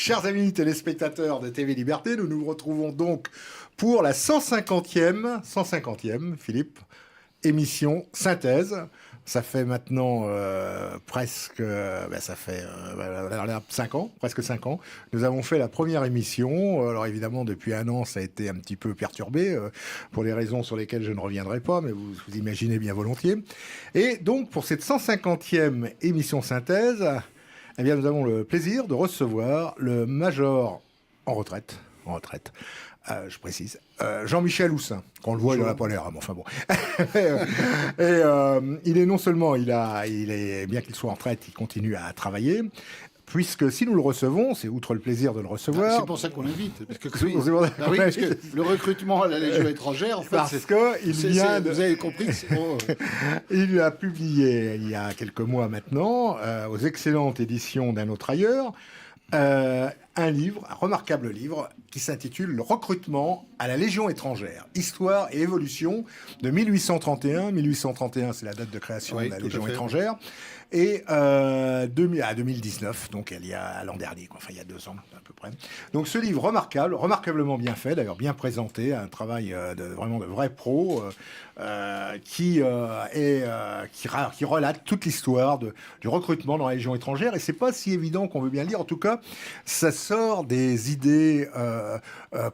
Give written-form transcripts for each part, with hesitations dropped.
Chers amis téléspectateurs de TV Liberté, nous nous retrouvons donc pour la 150e, Philippe, émission synthèse. Ça fait maintenant presque 5 ans, presque 5 ans. Nous avons fait la première émission. Alors évidemment, depuis un an, ça a été un petit peu perturbé pour des raisons sur lesquelles je ne reviendrai pas, mais vous imaginez bien volontiers. Et donc, pour cette 150e émission synthèse, eh bien, nous avons le plaisir de recevoir le major en retraite, je précise, Jean-Michel Houssin. Quand on le voit, il n'en a pas l'air, mais enfin bon. Et il est non seulement, bien qu'il soit en retraite, il continue à travailler. Puisque si nous le recevons, c'est outre le plaisir de le recevoir. C'est pour ça qu'on l'invite. Parce que, parce que le recrutement à la Légion étrangère, en fait, parce que vous avez compris. Il a publié il y a quelques mois maintenant, aux excellentes éditions d'Un autre ailleurs, un remarquable livre qui s'intitule Le recrutement à la Légion étrangère, histoire et évolution de 1831. 1831, c'est la date de création de la Légion étrangère. Et à 2019, donc il y a l'an dernier, enfin il y a 2 ans à peu près. Donc ce livre remarquablement bien fait, d'ailleurs bien présenté, un travail vraiment de vrai pro, qui relate toute l'histoire du recrutement dans la Légion étrangère. Et c'est pas si évident qu'on veut bien le lire. En tout cas, ça sort des idées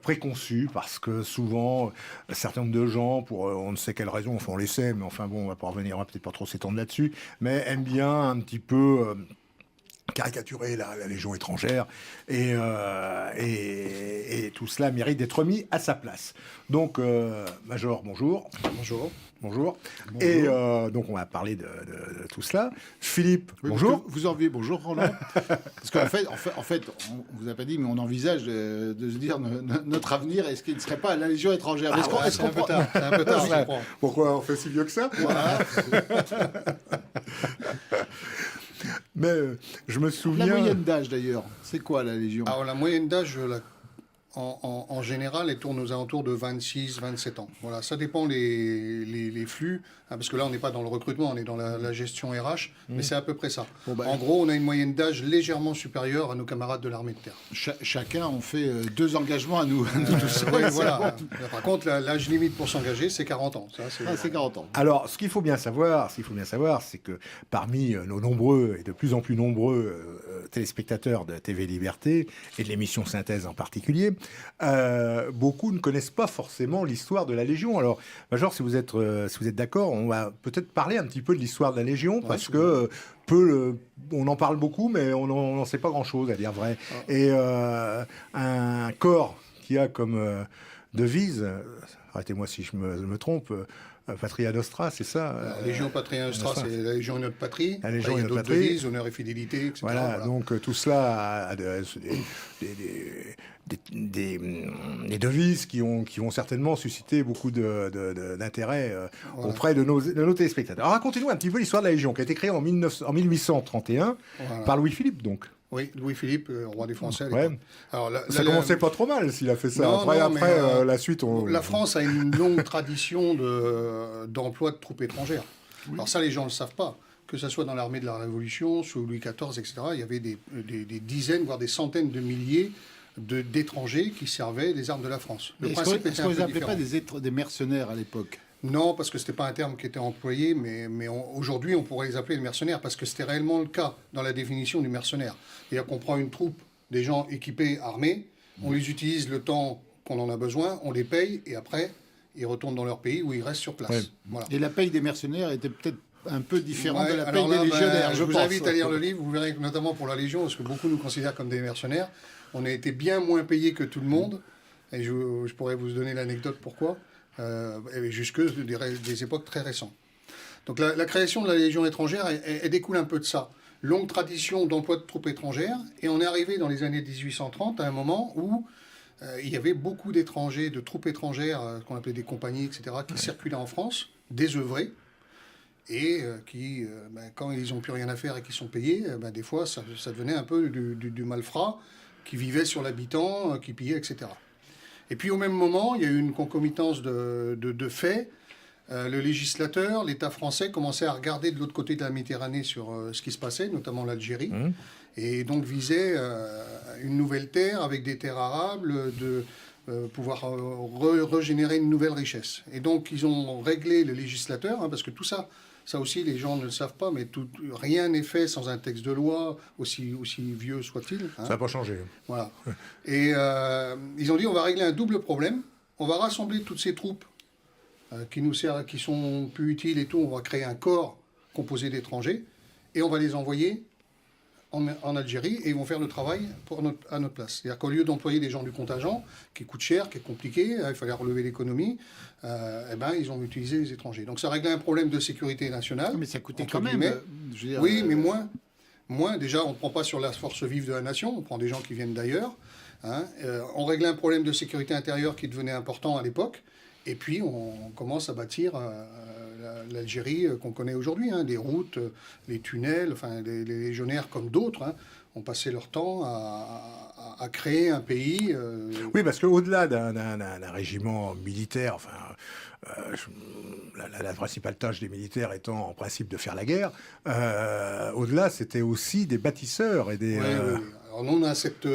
préconçues, parce que souvent, un certain nombre de gens, pour on ne sait quelle raison, enfin on les sait, mais enfin bon, on va va peut-être pas trop s'étendre là-dessus, mais aiment bien un petit peu caricaturer la Légion étrangère, et tout cela mérite d'être mis à sa place. Donc, Major, bonjour. Bonjour. Et donc, on va parler de tout cela. Philippe, bonjour. Vous enviez bonjour, Roland. Parce qu'en fait, on vous a pas dit, mais on envisage de se dire notre avenir, est-ce qu'il ne serait pas à la Légion étrangère? C'est un peu tard. Je comprends. Pourquoi on fait si vieux que ça? Voilà. Mais je me souviens... La moyenne d'âge, d'ailleurs, c'est quoi, la Légion? Alors, la moyenne d'âge, en général, elle tourne aux alentours de 26-27 ans. Voilà, ça dépend les flux, hein, parce que là, on n'est pas dans le recrutement, on est dans la gestion RH, mais c'est à peu près ça. En gros, on a une moyenne d'âge légèrement supérieure à nos camarades de l'armée de terre. Chacun, on fait 2 engagements à nous tous. Oui, voilà. Par contre, l'âge limite pour s'engager, c'est 40 ans. Ça, c'est 40 ans. Alors, ce qu'il faut bien savoir, c'est que parmi nos nombreux et de plus en plus nombreux téléspectateurs de TV Liberté, et de l'émission Synthèse en particulier, beaucoup ne connaissent pas forcément l'histoire de la Légion. Alors, Major, si vous êtes d'accord, on va peut-être parler un petit peu de l'histoire de la Légion, parce que on en parle beaucoup, mais on n'en sait pas grand-chose, à dire vrai. Et un corps qui a comme devise, arrêtez-moi si je me trompe, Patria Nostra, c'est ça? Légion Patria Nostra, c'est la Légion est notre patrie. La Légion est notre patrie. Devises, honneur et fidélité, etc. Voilà. Donc tout cela a des devises qui ont certainement suscité beaucoup d'intérêt auprès de nos téléspectateurs. Alors racontez-nous un petit peu l'histoire de la Légion, qui a été créée en 1831 par Louis-Philippe, donc. Oui, Louis-Philippe, roi des Français. Ouais. Alors, ça commençait pas trop mal s'il a fait ça. Après, la suite... La France a une longue tradition d'emploi de troupes étrangères. Oui. Alors ça, les gens ne le savent pas. Que ce soit dans l'armée de la Révolution, sous Louis XIV, etc., il y avait des dizaines, voire des centaines de milliers d'étrangers qui servaient les armes de la France. Est-ce qu'on les appelait pas des mercenaires à l'époque? Non, parce que ce n'était pas un terme qui était employé, mais aujourd'hui, on pourrait les appeler des mercenaires, parce que c'était réellement le cas dans la définition du mercenaire. C'est-à-dire qu'on prend une troupe, des gens équipés, armés, on les utilise le temps qu'on en a besoin, on les paye, et après, ils retournent dans leur pays où ils restent sur place. Ouais. Voilà. Et la paye des mercenaires était peut-être un peu différente de la paye des légionnaires, je vous invite à lire le livre, vous verrez que notamment pour la Légion, parce que beaucoup nous considèrent comme des mercenaires, on a été bien moins payés que tout le monde, et je pourrais vous donner l'anecdote pourquoi. Jusque des époques très récentes. Donc la création de la Légion étrangère, elle découle un peu de ça. Longue tradition d'emploi de troupes étrangères, et on est arrivé dans les années 1830 à un moment où il y avait beaucoup d'étrangers, de troupes étrangères, qu'on appelait des compagnies, etc., qui circulaient en France, désœuvrés, et qui, quand ils n'ont plus rien à faire et qu'ils sont payés, des fois ça devenait un peu du malfrat, qui vivait sur l'habitant, qui pillait, etc. Et puis au même moment, il y a eu une concomitance de faits. Le législateur, l'État français, commençait à regarder de l'autre côté de la Méditerranée sur ce qui se passait, notamment l'Algérie. et donc visait une nouvelle terre avec des terres arables, de pouvoir régénérer une nouvelle richesse. Et donc ils ont réglé le législateur, hein, parce que tout ça, ça aussi les gens ne le savent pas, mais rien n'est fait sans un texte de loi, aussi vieux soit-il. Hein. Ça n'a pas changé. Voilà. Et ils ont dit on va régler un double problème, on va rassembler toutes ces troupes qui nous servent, qui sont plus utiles et tout, on va créer un corps composé d'étrangers, et on va les envoyer en Algérie, et ils vont faire le travail à notre place. C'est-à-dire qu'au lieu d'employer des gens du contingent, qui coûte cher, qui est compliqué, il fallait relever l'économie, ils ont utilisé les étrangers. Donc ça réglait un problème de sécurité nationale. Mais ça coûtait quand même. Je veux dire, oui, mais moins. Déjà, on ne prend pas sur la force vive de la nation, on prend des gens qui viennent d'ailleurs. Hein. On réglait un problème de sécurité intérieure qui devenait important à l'époque. Et puis, on commence à bâtir l'Algérie qu'on connaît aujourd'hui. Hein, des routes, les tunnels, enfin, les légionnaires comme d'autres ont passé leur temps à créer un pays. Oui, parce qu'au-delà d'un régiment militaire, enfin, la principale tâche des militaires étant en principe de faire la guerre, au-delà, c'était aussi des bâtisseurs et des... Oui. Alors nous, on a cette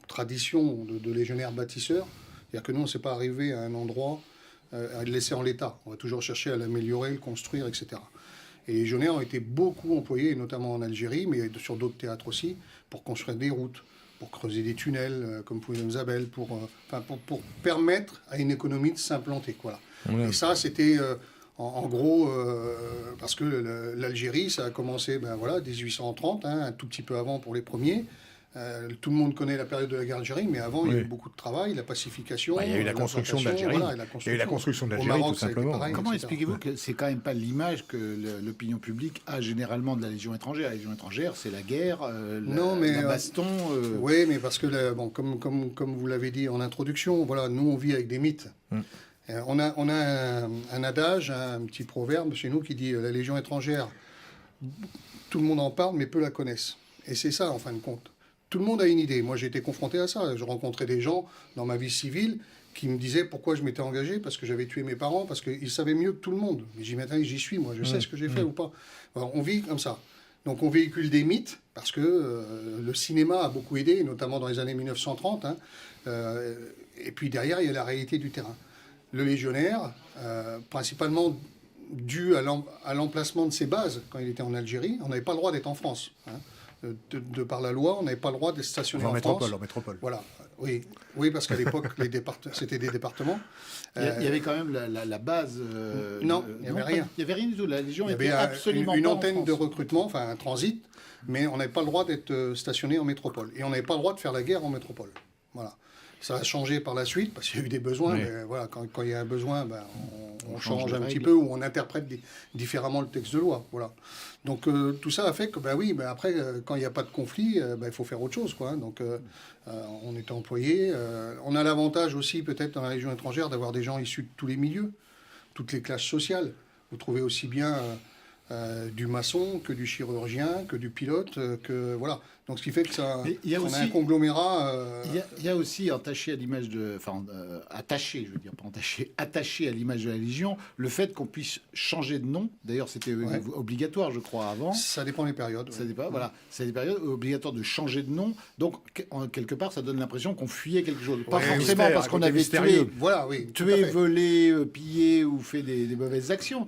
tradition de légionnaires bâtisseurs. C'est-à-dire que nous, on ne s'est pas arrivé à un endroit à le laisser en l'état. On va toujours chercher à l'améliorer, le construire, etc. Et les légionnaires ont été beaucoup employés, notamment en Algérie, mais sur d'autres théâtres aussi, pour construire des routes, pour creuser des tunnels, comme pour Isabelle, pour permettre à une économie de s'implanter. Voilà. Ouais. Et ça, c'était... En gros, parce que l'Algérie, ça a commencé, 1830, un tout petit peu avant pour les premiers. Tout le monde connaît la période de la guerre d'Algérie, mais avant, il y a eu beaucoup de travail, la pacification. Il y a eu la construction de l'Algérie. Il y a eu la construction de l'Algérie, tout simplement. Pareil, comment expliquez-vous que c'est quand même pas l'image que l'opinion publique a généralement de la Légion étrangère? La Légion étrangère, c'est la guerre, la baston. Oui, mais parce que, comme vous l'avez dit en introduction, voilà, nous, on vit avec des mythes. On a un adage, un petit proverbe chez nous qui dit la Légion étrangère, tout le monde en parle, mais peu la connaissent. Et c'est ça, en fin de compte. Tout le monde a une idée. Moi, j'ai été confronté à ça. Je rencontrais des gens dans ma vie civile qui me disaient pourquoi je m'étais engagé, parce que j'avais tué mes parents, parce qu'ils savaient mieux que tout le monde. Mais j'y suis, moi, je sais ce que j'ai fait ou pas. Alors, on vit comme ça. Donc on véhicule des mythes, parce que le cinéma a beaucoup aidé, notamment dans les années 1930. Et puis derrière, il y a la réalité du terrain. Le légionnaire, principalement dû à l'emplacement de ses bases quand il était en Algérie, on n'avait pas le droit d'être en France. De par la loi, on n'avait pas le droit d'être stationné en France. En métropole. Voilà. Oui, parce qu'à l'époque, c'était des départements. Il y avait quand même la base. Non, il n'y avait rien. Il n'y avait rien du tout. La Légion était absolument une pas antenne de recrutement, enfin un transit, mais on n'avait pas le droit d'être stationné en métropole. Et on n'avait pas le droit de faire la guerre en métropole. Voilà. Ça a changé par la suite, parce qu'il y a eu des besoins. Oui. Mais voilà, quand il y a un besoin, on change un petit peu, ou on interprète différemment le texte de loi. Voilà. Donc tout ça a fait que, après, quand il n'y a pas de conflit, il faut faire autre chose. Quoi, hein. Donc on était employés. On a l'avantage aussi, peut-être, dans la Légion étrangère, d'avoir des gens issus de tous les milieux, toutes les classes sociales. Vous trouvez aussi bien du maçon que du chirurgien, que du pilote, que voilà. Donc ce qui fait que ça, on a un conglomérat. Il y a aussi attaché à l'image de, attaché, je veux dire, pas attaché à l'image de la Légion, le fait qu'on puisse changer de nom. D'ailleurs, c'était obligatoire, je crois, avant. Ça dépend des périodes. Ça dépend, voilà. C'est des périodes obligatoires de changer de nom. Donc quelque part, ça donne l'impression qu'on fuyait quelque chose. Pas forcément parce qu'on avait tué, volé, pillé ou fait des mauvaises actions.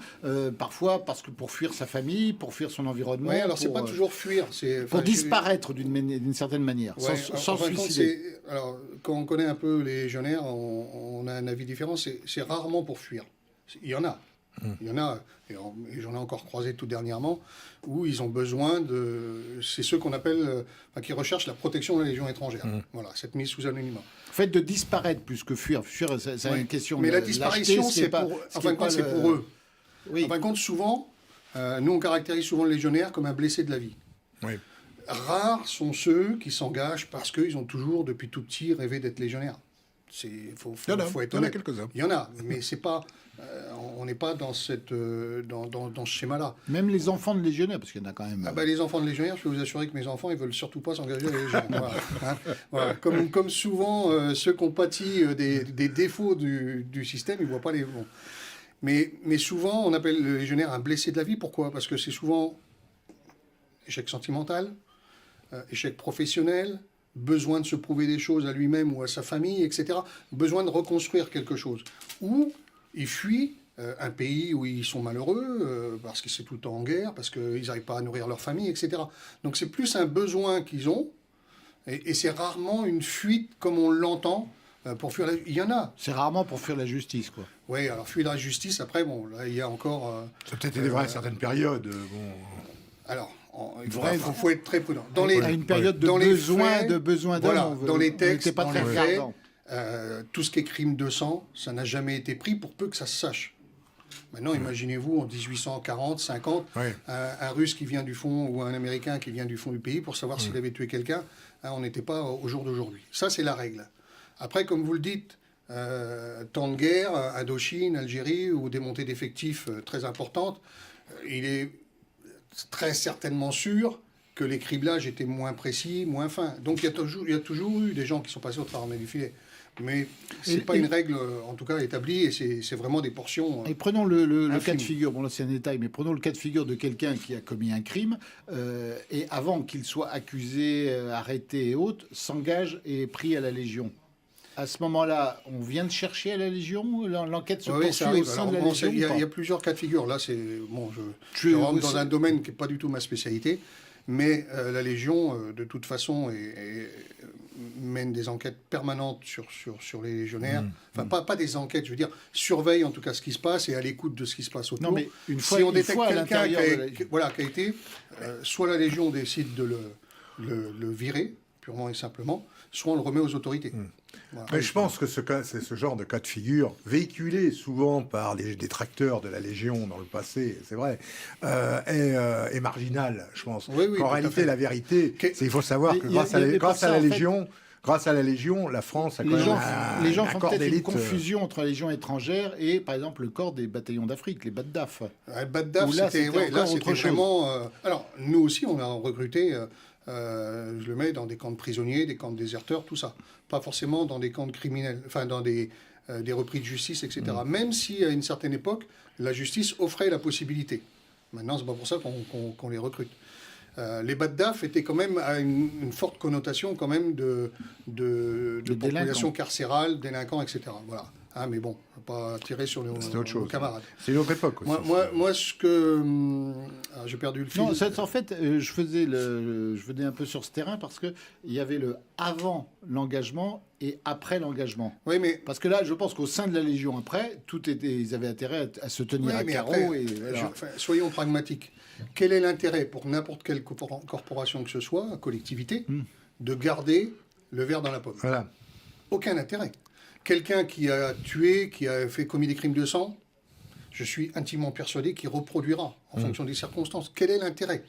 Parfois parce que pour fuir sa famille, pour fuir son environnement. Oui, alors c'est pas toujours fuir, c'est pour disparaître d'une certaine manière, sans suicider. Alors, quand on connaît un peu les légionnaires, on a un avis différent. C'est rarement pour fuir. Il y en a. Il y en a, et j'en ai encore croisé tout dernièrement, où ils ont besoin de... C'est ceux qu'on appelle... qui recherchent la protection de la Légion étrangère. Voilà, cette mise sous anonymat. Le fait de disparaître plus que fuir. Fuir, c'est une question... Mais la disparition, c'est pour... En fin de compte, c'est pour eux. Oui. En fin de compte, souvent, nous, on caractérise souvent le légionnaire comme un blessé de la vie. Oui. Rares sont ceux qui s'engagent parce qu'ils ont toujours, depuis tout petit, rêvé d'être légionnaire. Il faut être honnête. Il y en a quelques-uns. Il y en a, mais c'est pas... on n'est pas dans ce schéma-là. Même les enfants de légionnaires, parce qu'il y en a quand même... les enfants de légionnaires, je peux vous assurer que mes enfants, ils veulent surtout pas s'engager à la Légion. Voilà. Comme souvent, ceux qui ont pâti des défauts du système, ils voient pas les bons. Mais souvent, on appelle le légionnaire un blessé de la vie. Pourquoi ? Parce que c'est souvent échec sentimental, échec professionnel, besoin de se prouver des choses à lui-même ou à sa famille, etc. Besoin de reconstruire quelque chose. Ou il fuit un pays où ils sont malheureux, parce que c'est tout le temps en guerre, parce qu'ils n'arrivent pas à nourrir leur famille, etc. Donc c'est plus un besoin qu'ils ont, et c'est rarement une fuite comme on l'entend pour fuir Il y en a. C'est rarement pour fuir la justice, quoi. Oui, alors fuir la justice, après, bon, là, il y a encore... ça a peut-être été vrai à certaines périodes. Alors... Il faut être très prudent. À une période de besoin d'homme, voilà, dans les textes, pas très faits, tout ce qui est crime de sang, ça n'a jamais été pris pour peu que ça se sache. Maintenant, imaginez-vous en 1840, 50, un Russe qui vient du fond ou un Américain qui vient du fond du pays pour savoir s'il avait tué quelqu'un, on n'était pas au jour d'aujourd'hui. Ça, c'est la règle. Après, comme vous le dites, temps de guerre, Indochine, Algérie, ou des montées d'effectifs très importantes, il est très certainement sûr que les criblages étaient moins précis, moins fins. Donc il y a toujours eu des gens qui sont passés au travers du filet. Mais ce n'est pas une règle, en tout cas, établie, et c'est vraiment des portions. Et prenons le cas de figure, bon là c'est un détail, mais prenons le cas de figure de quelqu'un qui a commis un crime, et avant qu'il soit accusé, arrêté et autres, s'engage et est pris à la Légion. À ce moment-là, on vient de chercher à la Légion, l'enquête se poursuit au sein de la Légion. Il y a plusieurs cas de figure. Là, c'est bon, je rentre dans un domaine qui n'est pas du tout ma spécialité, mais la Légion, de toute façon, mène des enquêtes permanentes sur les légionnaires. Enfin, pas des enquêtes, je veux dire, surveille en tout cas ce qui se passe et à l'écoute de ce qui se passe autour. Non, mais si on détecte quelqu'un qui a été, soit la Légion décide de le virer, purement et simplement, soit on le remet aux autorités. Voilà. Mais je pense que c'est ce genre de cas de figure, véhiculé souvent par les détracteurs de la Légion dans le passé, c'est vrai, est marginal, je pense. En réalité, la vérité, c'est qu'il faut savoir que grâce à la Légion, la France a quand même les gens font peut-être une confusion entre la Légion étrangère et, par exemple, le corps des bataillons d'Afrique, les BATDAF. Les BATDAF, c'était vraiment... alors, nous aussi, on a recruté... je le mets dans des camps de prisonniers, des camps de déserteurs, tout ça. Pas forcément dans des camps de criminels, enfin dans des repris de justice, etc. Même si à une certaine époque, la justice offrait la possibilité. Maintenant, c'est pas pour ça qu'on les recrute. Les BATDAF étaient quand même à une forte connotation quand même de population carcérale, délinquants, etc. Voilà. Ah, mais bon, on va pas tirer sur nos camarades. C'est une autre époque aussi. Moi ce que... j'ai perdu le fil. Non, en fait, je venais un peu sur ce terrain parce qu'il y avait le avant l'engagement et après l'engagement. Oui, mais... Parce que là, je pense qu'au sein de la Légion, après, ils avaient intérêt à se tenir à carreau. Soyons pragmatiques. Quel est l'intérêt pour n'importe quelle corporation que ce soit, collectivité, de garder le verre dans la pomme? Voilà. Aucun intérêt. Quelqu'un qui a tué, qui a commis des crimes de sang, je suis intimement persuadé qu'il reproduira en fonction des circonstances. Quel est l'intérêt?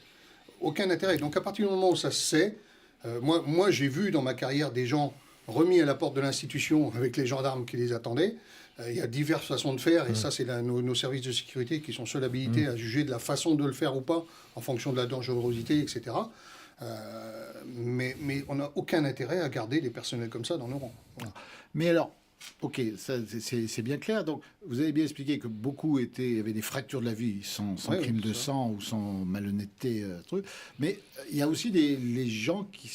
Aucun intérêt. Donc à partir du moment où ça se sait, moi j'ai vu dans ma carrière des gens remis à la porte de l'institution avec les gendarmes qui les attendaient. Il y a diverses façons de faire, et ça c'est nos services de sécurité qui sont seuls habilités à juger de la façon de le faire ou pas, en fonction de la dangerosité, etc. Mais on n'a aucun intérêt à garder des personnels comme ça dans nos rangs. Voilà. Mais alors, ok, ça c'est bien clair. Donc, vous avez bien expliqué que beaucoup avaient des fractures de la vie sans crime de sang ou sans malhonnêteté, Mais il y a aussi les gens qui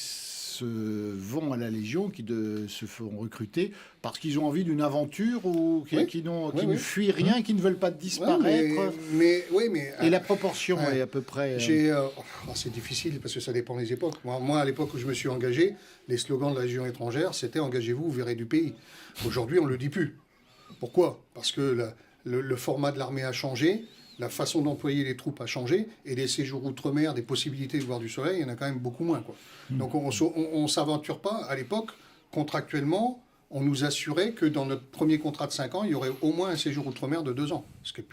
vont à la Légion, qui se font recruter parce qu'ils ont envie d'une aventure ou qui ne fuient rien, qui ne veulent pas disparaître. Et la proportion est à peu près... c'est difficile parce que ça dépend des époques. Moi, à l'époque où je me suis engagé, les slogans de la Légion étrangère, c'était « Engagez-vous, vous verrez du pays ». Aujourd'hui, on ne le dit plus. Pourquoi? Parce que le format de l'armée a changé, la façon d'employer les troupes a changé, et les séjours outre-mer, des possibilités de voir du soleil, il y en a quand même beaucoup moins, quoi. Donc on ne s'aventure pas. À l'époque, contractuellement, on nous assurait que dans notre premier contrat de 5 ans, il y aurait au moins un séjour outre-mer de 2 ans, ce qui n'est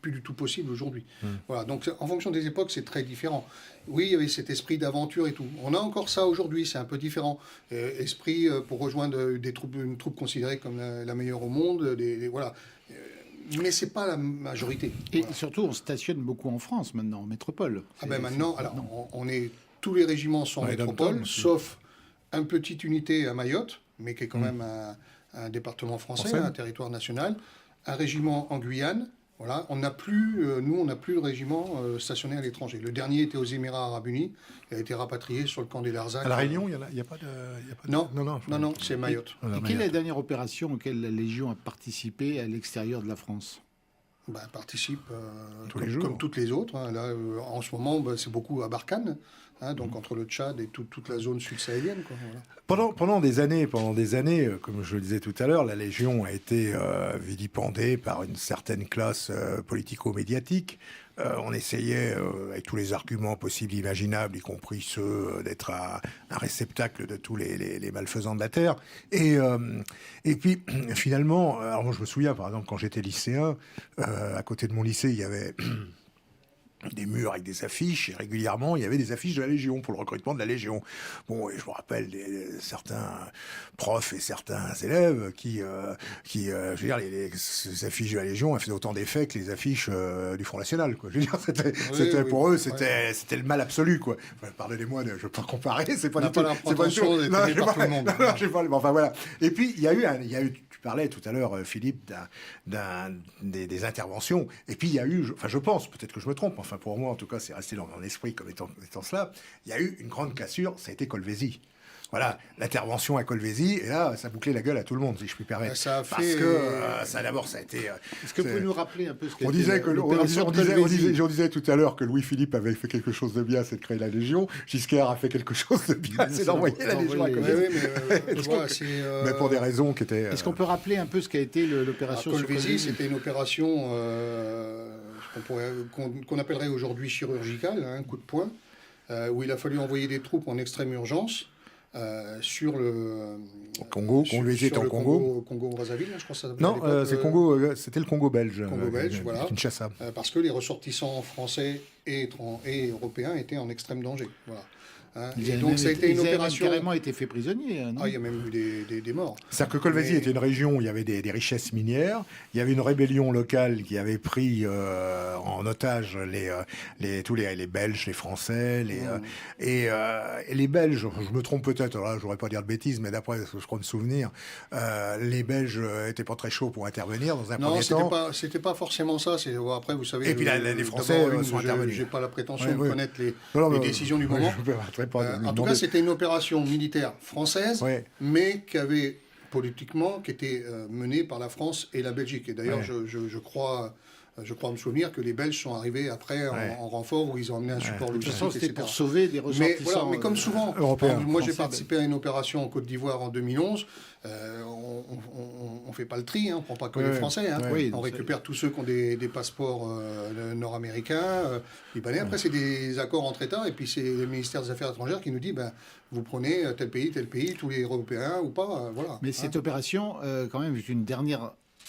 plus du tout possible aujourd'hui. Voilà, donc en fonction des époques, c'est très différent. Oui, il y avait cet esprit d'aventure et tout. On a encore ça aujourd'hui, c'est un peu différent. Esprit pour rejoindre une troupe considérée comme la meilleure au monde, voilà. Mais c'est pas la majorité. Et surtout, on stationne beaucoup en France maintenant, en métropole. Maintenant, tous les régiments sont en métropole, sauf une petite unité à Mayotte, mais qui est quand même un département français, un territoire national, un régiment en Guyane, Voilà, on n'a plus, nous, on n'a plus de régiment stationné à l'étranger. Le dernier était aux Émirats Arabes Unis. Il a été rapatrié sur le camp des Larzac. À La Réunion, il n'y a pas de... Non, c'est Mayotte. Et quelle est la dernière opération auquel la Légion a participé à l'extérieur de la France? Participe les comme toutes les autres. Hein. Là, en ce moment, c'est beaucoup à Barkhane, hein, donc entre le Tchad et toute la zone sud-sahélienne. Voilà. Pendant des années, comme je le disais tout à l'heure, la Légion a été vilipendée par une certaine classe politico-médiatique. On essayait, avec tous les arguments possibles, imaginables, y compris ceux d'être un réceptacle de tous les malfaisants de la Terre. Et puis, finalement, alors moi je me souviens, par exemple, quand j'étais lycéen, à côté de mon lycée, il y avait... des murs avec des affiches, et régulièrement, il y avait des affiches de la Légion, pour le recrutement de la Légion. Bon, et je me rappelle certains profs et certains élèves qui je veux dire, ces affiches de la Légion, elles faisaient autant d'effet que les affiches du Front National, quoi. Je veux dire, pour eux, c'était le mal absolu, quoi. Enfin, pardonnez-moi, je ne veux pas comparer, c'est pas du tout... C'est pas du tout... Non, je par tout le monde. Non, je sais pas, enfin, voilà. Et puis, il y a eu, tu parlais tout à l'heure, Philippe, des interventions, et puis il y a eu, je pense, peut-être que je me trompe, enfin pour moi en tout cas c'est resté dans mon esprit comme étant cela, il y a eu une grande cassure, ça a été Colvézi. Voilà, l'intervention à Colvézi, et là, ça bouclait la gueule à tout le monde, si je puis permettre. Ça Parce que, d'abord, ça a été... Est-ce que vous pouvez nous rappeler un peu ce qu'a on été disait tout à l'heure que Louis-Philippe avait fait quelque chose de bien, c'est de créer la Légion. Giscard a fait quelque chose de bien, c'est d'envoyer la Légion à Colvézi. Mais pour des raisons qui étaient... Est-ce qu'on peut rappeler un peu ce qu'a été l'opération sur Colvézi? C'était une opération qu'on appellerait aujourd'hui chirurgicale, un coup de poing, où il a fallu envoyer des troupes en extrême urgence. Sur le Congo, Colvézi était en Congo. Congo-Brazzaville, je crois que ça s'appelait. Non, c'était le Congo belge. Voilà. Kinshasa. Parce que les ressortissants français et européens étaient en extrême danger. Voilà. Hein, et donc ça a été une opération. Carrément été fait prisonnier. Non, il y a même eu des morts. C'est-à-dire que Colvézi était une région où il y avait des richesses minières. Il y avait une rébellion locale qui avait pris en otage tous les Belges, les Français, et les Belges. Je me trompe peut-être. Là, j'aurais pas dire de bêtises, mais d'après ce que je crois me souvenir, les Belges étaient pas très chauds pour intervenir dans un premier temps. Non, c'était pas forcément ça. Après, vous savez. Et puis les Français sont intervenus. J'ai pas la prétention de connaître les décisions du moment. En tout cas, c'était une opération militaire française, mais qui avait politiquement, qui était menée par la France et la Belgique. Et d'ailleurs, je crois me souvenir que les Belges sont arrivés après en renfort, où ils ont amené un support logistique, de toute façon, c'était pour sauver des ressortissants. Mais comme souvent, moi j'ai participé à une opération en Côte d'Ivoire en 2011. On ne fait pas le tri, on ne prend pas que les Français. On récupère tous ceux qui ont des passeports nord-américains, libanais. Après, c'est des accords entre États, et puis c'est le ministère des Affaires étrangères qui nous dit vous prenez tel pays, tous les Européens ou pas. Voilà. Mais cette opération, quand même, est une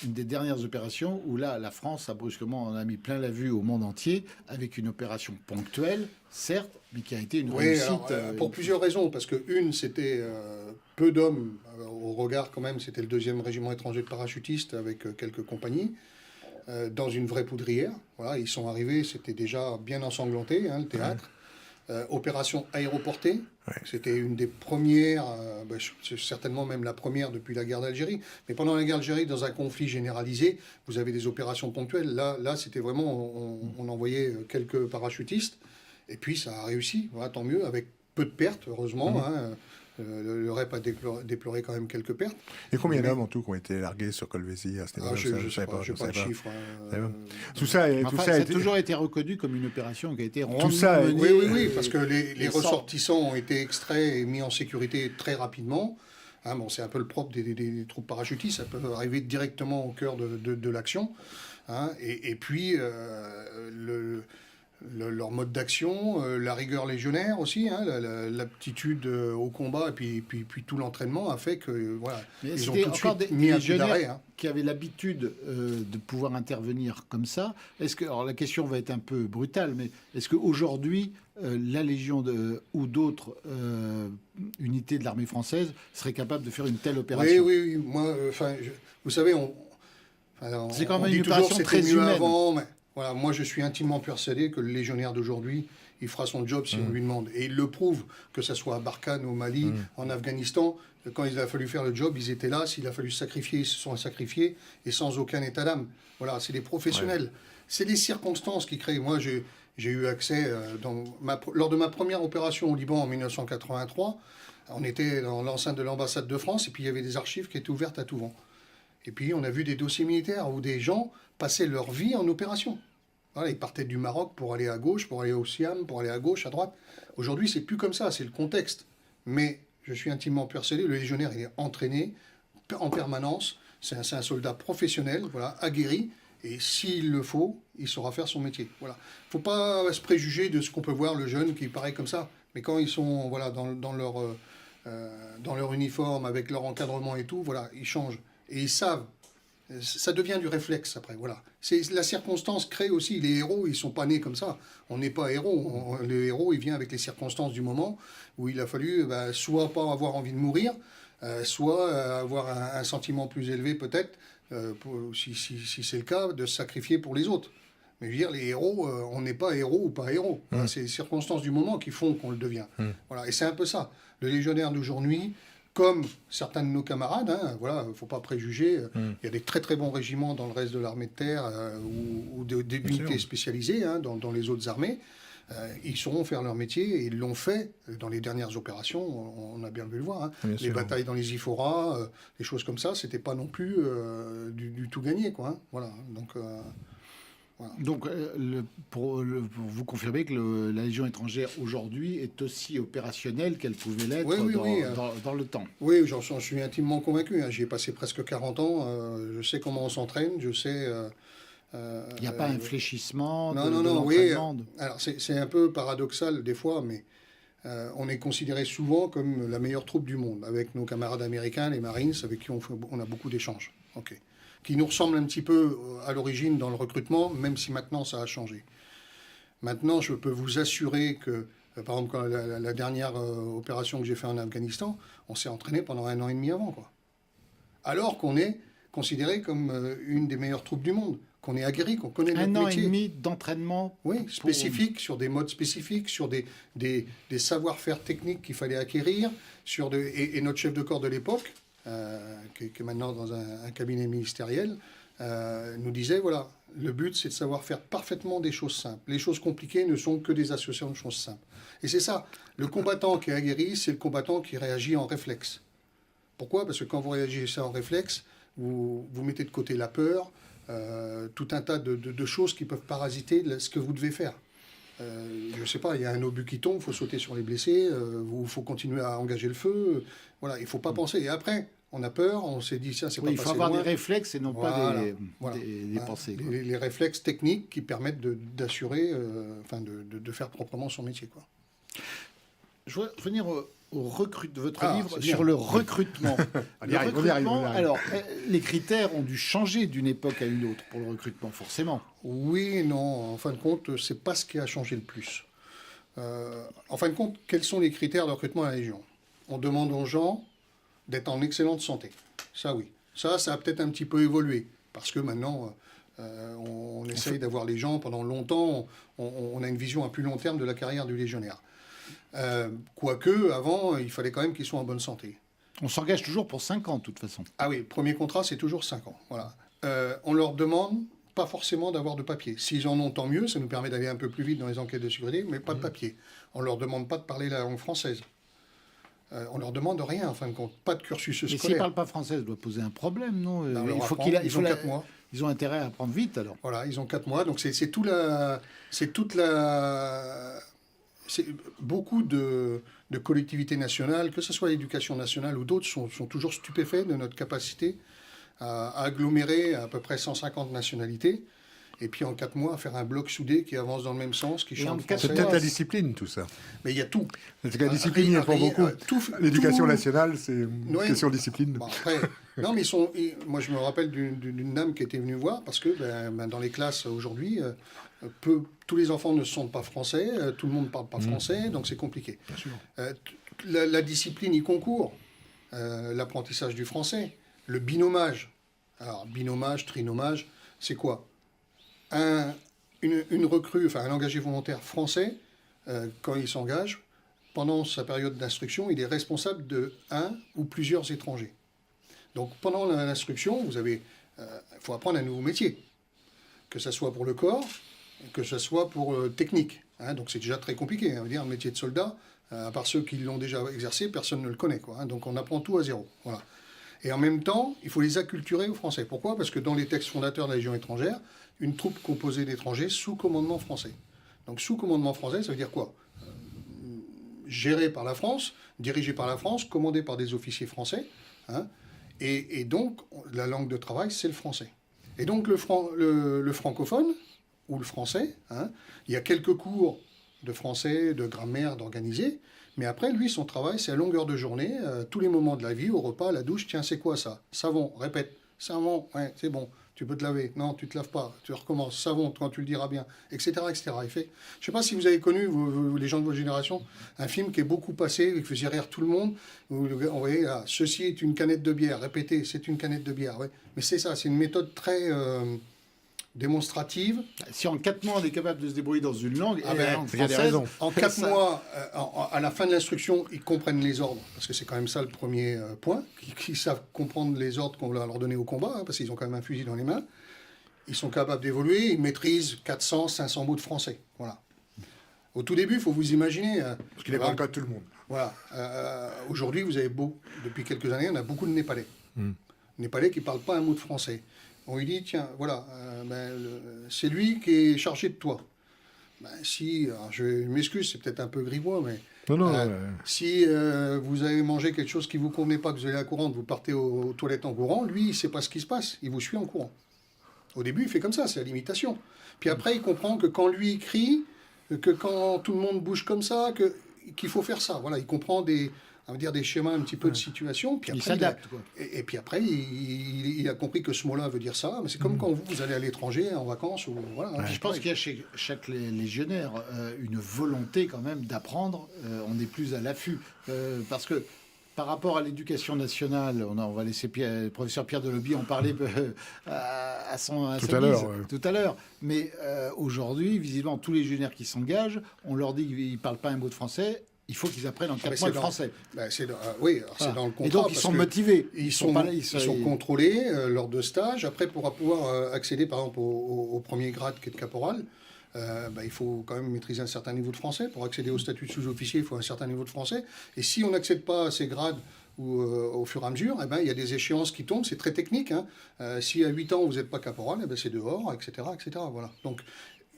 des dernières opérations où là, la France a brusquement en a mis plein la vue au monde entier, avec une opération ponctuelle, certes, mais qui a été une réussite. Alors, pour plusieurs raisons, parce que c'était peu d'hommes, au regard quand même, c'était le 2e régiment étranger de parachutistes avec quelques compagnies, dans une vraie poudrière. Voilà, ils sont arrivés, c'était déjà bien ensanglanté, le théâtre. Opération aéroportée, c'était une des premières, certainement même la première depuis la guerre d'Algérie. Mais pendant la guerre d'Algérie, dans un conflit généralisé, vous avez des opérations ponctuelles. Là c'était vraiment, on envoyait quelques parachutistes, et puis ça a réussi, voilà, tant mieux, avec peu de pertes, heureusement. Le REP a déploré quand même quelques pertes. Et combien d'hommes en tout qui ont été largués sur Colvézi à cette époque? Je ne sais pas le chiffre. Tout ça a toujours été reconnu comme une opération qui a été rondement menée. Oui, parce que les ressortissants ont été extraits et mis en sécurité très rapidement. C'est un peu le propre des troupes parachutistes, ça peut arriver directement au cœur de l'action. Et puis, leur mode d'action, la rigueur légionnaire aussi, l'aptitude au combat et puis tout l'entraînement a fait que ils ont tout de suite mis un coup d'arrêt. Qui avaient l'habitude de pouvoir intervenir comme ça. Alors la question va être un peu brutale, mais est-ce qu'aujourd'hui la Légion ou d'autres unités de l'armée française seraient capables de faire une telle opération? Oui. Moi, vous savez, c'est quand même une opération très mieux humaine. Avant, mais voilà, moi je suis intimement persuadé que le légionnaire d'aujourd'hui, il fera son job si on lui demande. Et il le prouve, que ce soit à Barkhane, au Mali, en Afghanistan. Quand il a fallu faire le job, ils étaient là. S'il a fallu se sacrifier, ils se sont sacrifiés, et sans aucun état d'âme. Voilà, c'est des professionnels. C'est les circonstances qui créent. Moi, j'ai eu accès, lors de ma première opération au Liban en 1983, on était dans l'enceinte de l'ambassade de France, et puis il y avait des archives qui étaient ouvertes à tout vent. Et puis on a vu des dossiers militaires où des gens passaient leur vie en opération. Voilà, ils partaient du Maroc pour aller à gauche, pour aller au Siam, pour aller à gauche, à droite. Aujourd'hui, c'est plus comme ça, c'est le contexte. Mais je suis intimement persuadé, le légionnaire, il est entraîné en permanence. C'est un soldat professionnel, voilà, aguerri. Et s'il le faut, il saura faire son métier. Voilà. Faut pas se préjuger de ce qu'on peut voir, le jeune qui paraît comme ça. Mais quand ils sont voilà, dans leur uniforme, avec leur encadrement et tout, voilà, ils changent. Et ils savent. Ça devient du réflexe après. Voilà. La circonstance crée aussi. Les héros, ils ne sont pas nés comme ça. On n'est pas héros. Le héros, il vient avec les circonstances du moment où il a fallu soit pas avoir envie de mourir, soit avoir un sentiment plus élevé peut-être, si c'est le cas, de se sacrifier pour les autres. Mais je veux dire, les héros, on n'est pas héros ou pas héros. Voilà, c'est les circonstances du moment qui font qu'on le devient. Voilà. Et c'est un peu ça. Le légionnaire d'aujourd'hui, comme certains de nos camarades, voilà, faut pas préjuger. Il y a des très très bons régiments dans le reste de l'armée de terre ou des unités spécialisées dans les autres armées. Ils sauront faire leur métier et ils l'ont fait dans les dernières opérations. On a bien pu le voir. Les batailles dans les Iphoras, les choses comme ça, c'était pas non plus du tout gagné, quoi. Voilà. Donc. Voilà. Donc, pour vous confirmer que la Légion étrangère aujourd'hui est aussi opérationnelle qu'elle pouvait l'être dans le temps. Oui, j'en suis intimement convaincu. J'y ai passé presque 40 ans. Je sais comment on s'entraîne. Je sais. Il n'y a pas un fléchissement Non, oui. Alors, c'est un peu paradoxal des fois, mais on est considéré souvent comme la meilleure troupe du monde, avec nos camarades américains, les Marines, avec qui on a beaucoup d'échanges. Ok. Qui nous ressemble un petit peu à l'origine dans le recrutement, même si maintenant ça a changé. Maintenant, je peux vous assurer que, par exemple, quand la dernière opération que j'ai faite en Afghanistan, on s'est entraîné pendant 1 an et demi avant, quoi. Alors qu'on est considéré comme une des meilleures troupes du monde, qu'on est aguerri, qu'on connaît notre métier. 1 an et demi d'entraînement. Oui, spécifique, sur des modes spécifiques, sur des savoir-faire techniques qu'il fallait acquérir, et notre chef de corps de l'époque, qui est maintenant dans un cabinet ministériel, nous disait, voilà, le but c'est de savoir faire parfaitement des choses simples. Les choses compliquées ne sont que des associations de choses simples. Et c'est ça, le combattant qui est aguerri, c'est le combattant qui réagit en réflexe. Pourquoi ? Parce que quand vous réagissez en réflexe, vous mettez de côté la peur, tout un tas de choses qui peuvent parasiter ce que vous devez faire. Je ne sais pas, il y a un obus qui tombe, il faut sauter sur les blessés, il faut continuer à engager le feu. Voilà, il ne faut pas penser. Et après, on a peur, on s'est dit, tiens, c'est pas passé loin. Il faut avoir des réflexes et non pas des pensées. Les réflexes techniques qui permettent d'assurer, de faire proprement son métier, quoi. Je veux revenir au de votre livre sur le recrutement. Alors, les critères ont dû changer d'une époque à une autre pour le recrutement, forcément. Oui et non. En fin de compte, c'est pas ce qui a changé le plus. En fin de compte, quels sont les critères de recrutement à la Légion ? On demande aux gens d'être en excellente santé. Ça, oui. Ça a peut-être un petit peu évolué. Parce que maintenant, on essaye d'avoir les gens pendant longtemps. On a une vision à plus long terme de la carrière du légionnaire. Quoique, avant, il fallait quand même qu'ils soient en bonne santé. On s'engage toujours pour 5 ans, de toute façon. Ah oui, le premier contrat, c'est toujours 5 ans. Voilà. On leur demande pas forcément d'avoir de papier. S'ils en ont, tant mieux. Ça nous permet d'aller un peu plus vite dans les enquêtes de sécurité, mais pas de papier. On leur demande pas de parler la langue française. On leur demande rien, en fin de compte. Pas de cursus scolaire. Mais s'ils ne parlent pas français, ça doit poser un problème, non ? Ils ont 4 mois. Ils ont intérêt à apprendre vite, alors. Voilà, ils ont 4 mois. Donc, c'est beaucoup de collectivités nationales, que ce soit l'éducation nationale ou d'autres, sont toujours stupéfaits de notre capacité à agglomérer à peu près 150 nationalités. Et puis en 4 mois, faire un bloc soudé qui avance dans le même sens, qui chante français. C'est peut-être la discipline, tout ça. Mais il y a tout. C'est que la discipline, il y a pour beaucoup. L'éducation nationale, c'est une question de discipline. Bon, après, non, mais moi, je me rappelle d'une dame qui était venue voir, parce que dans les classes aujourd'hui, tous les enfants ne sont pas français, tout le monde ne parle pas français, donc c'est compliqué. Bien sûr. La discipline y concourt. L'apprentissage du français, le binomage. Alors, binomage, trinomage, c'est quoi ? Une recrue, enfin un engagé volontaire français, quand il s'engage, pendant sa période d'instruction, il est responsable de un ou plusieurs étrangers. Donc pendant l'instruction, il faut apprendre un nouveau métier, que ce soit pour le corps, que ce soit pour technique. Hein. Donc c'est déjà très compliqué. On va dire, le métier de soldat, à part ceux qui l'ont déjà exercé, personne ne le connaît. Quoi, hein. Donc on apprend tout à zéro. Voilà. Et en même temps, il faut les acculturer aux Français. Pourquoi ? Parce que dans les textes fondateurs de la Légion étrangère, une troupe composée d'étrangers sous commandement français. Donc sous commandement français, ça veut dire quoi ? Géré par la France, dirigé par la France, commandé par des officiers français. Hein, et donc, la langue de travail, c'est le français. Et donc, le francophone, ou le français, hein, il y a quelques cours de français, de grammaire, d'organiser, mais après, lui, son travail, c'est à longueur de journée, tous les moments de la vie, au repas, à la douche, tiens, c'est quoi ça ? Savon, répète, savon, ouais, c'est bon. Tu peux te laver. Non, tu te laves pas. Tu recommences. Savon, quand tu le diras bien, etc., etc. Il fait. Je sais pas si vous avez connu, les gens de votre génération, un film qui est beaucoup passé, qui faisait rire tout le monde. Vous voyez, là, ceci est une canette de bière. Répétez, c'est une canette de bière. Ouais. Mais c'est ça, c'est une méthode très démonstrative. Si en 4 mois on est capable de se débrouiller dans une langue, en 4 mois, à la fin de l'instruction, ils comprennent les ordres, parce que c'est quand même ça le premier point, qu'ils savent comprendre les ordres qu'on va leur donner au combat, hein, parce qu'ils ont quand même un fusil dans les mains. Ils sont capables d'évoluer, ils maîtrisent 400, 500 mots de français. Voilà. Au tout début, il faut vous imaginer... parce qu'il n'est pas le cas de tout le monde. Voilà. Aujourd'hui, vous avez depuis quelques années, on a beaucoup de Népalais. Népalais qui ne parlent pas un mot de français. On lui dit, tiens, voilà, c'est lui qui est chargé de toi. Si, alors je m'excuse, c'est peut-être un peu grivois, mais si vous avez mangé quelque chose qui ne vous convenait pas, que vous allez à la courante, vous partez aux toilettes en courant, lui, il ne sait pas ce qui se passe, il vous suit en courant. Au début, il fait comme ça, c'est la limitation. Puis après, il comprend que quand lui crie, que quand tout le monde bouge comme ça, qu'il faut faire ça. Voilà, il comprend des schémas un petit peu de situation. Puis après, il s'adapte. Et puis après, il a compris que ce mot-là veut dire ça. Mais c'est comme quand vous allez à l'étranger, en vacances. Ou, voilà, je pense qu'il y a chez chaque légionnaire une volonté quand même d'apprendre. On est plus à l'affût. Parce que par rapport à l'éducation nationale, on va laisser le professeur Pierre Deloby en parler à tout à l'heure. Mais aujourd'hui, visiblement, tous les légionnaires qui s'engagent, on leur dit qu'ils ne parlent pas un mot de français. Il faut qu'ils apprennent en 4 mois le français. C'est dans le contrat. Et donc, ils sont motivés. Ils sont contrôlés lors de stages. Après, pour pouvoir accéder, par exemple, au premier grade qui est de caporal, il faut quand même maîtriser un certain niveau de français. Pour accéder au statut de sous-officier, il faut un certain niveau de français. Et si on n'accède pas à ces grades au fur et à mesure, il y a des échéances qui tombent. C'est très technique. Hein. Si à 8 ans, vous n'êtes pas caporal, c'est dehors, etc., etc. Voilà. Donc,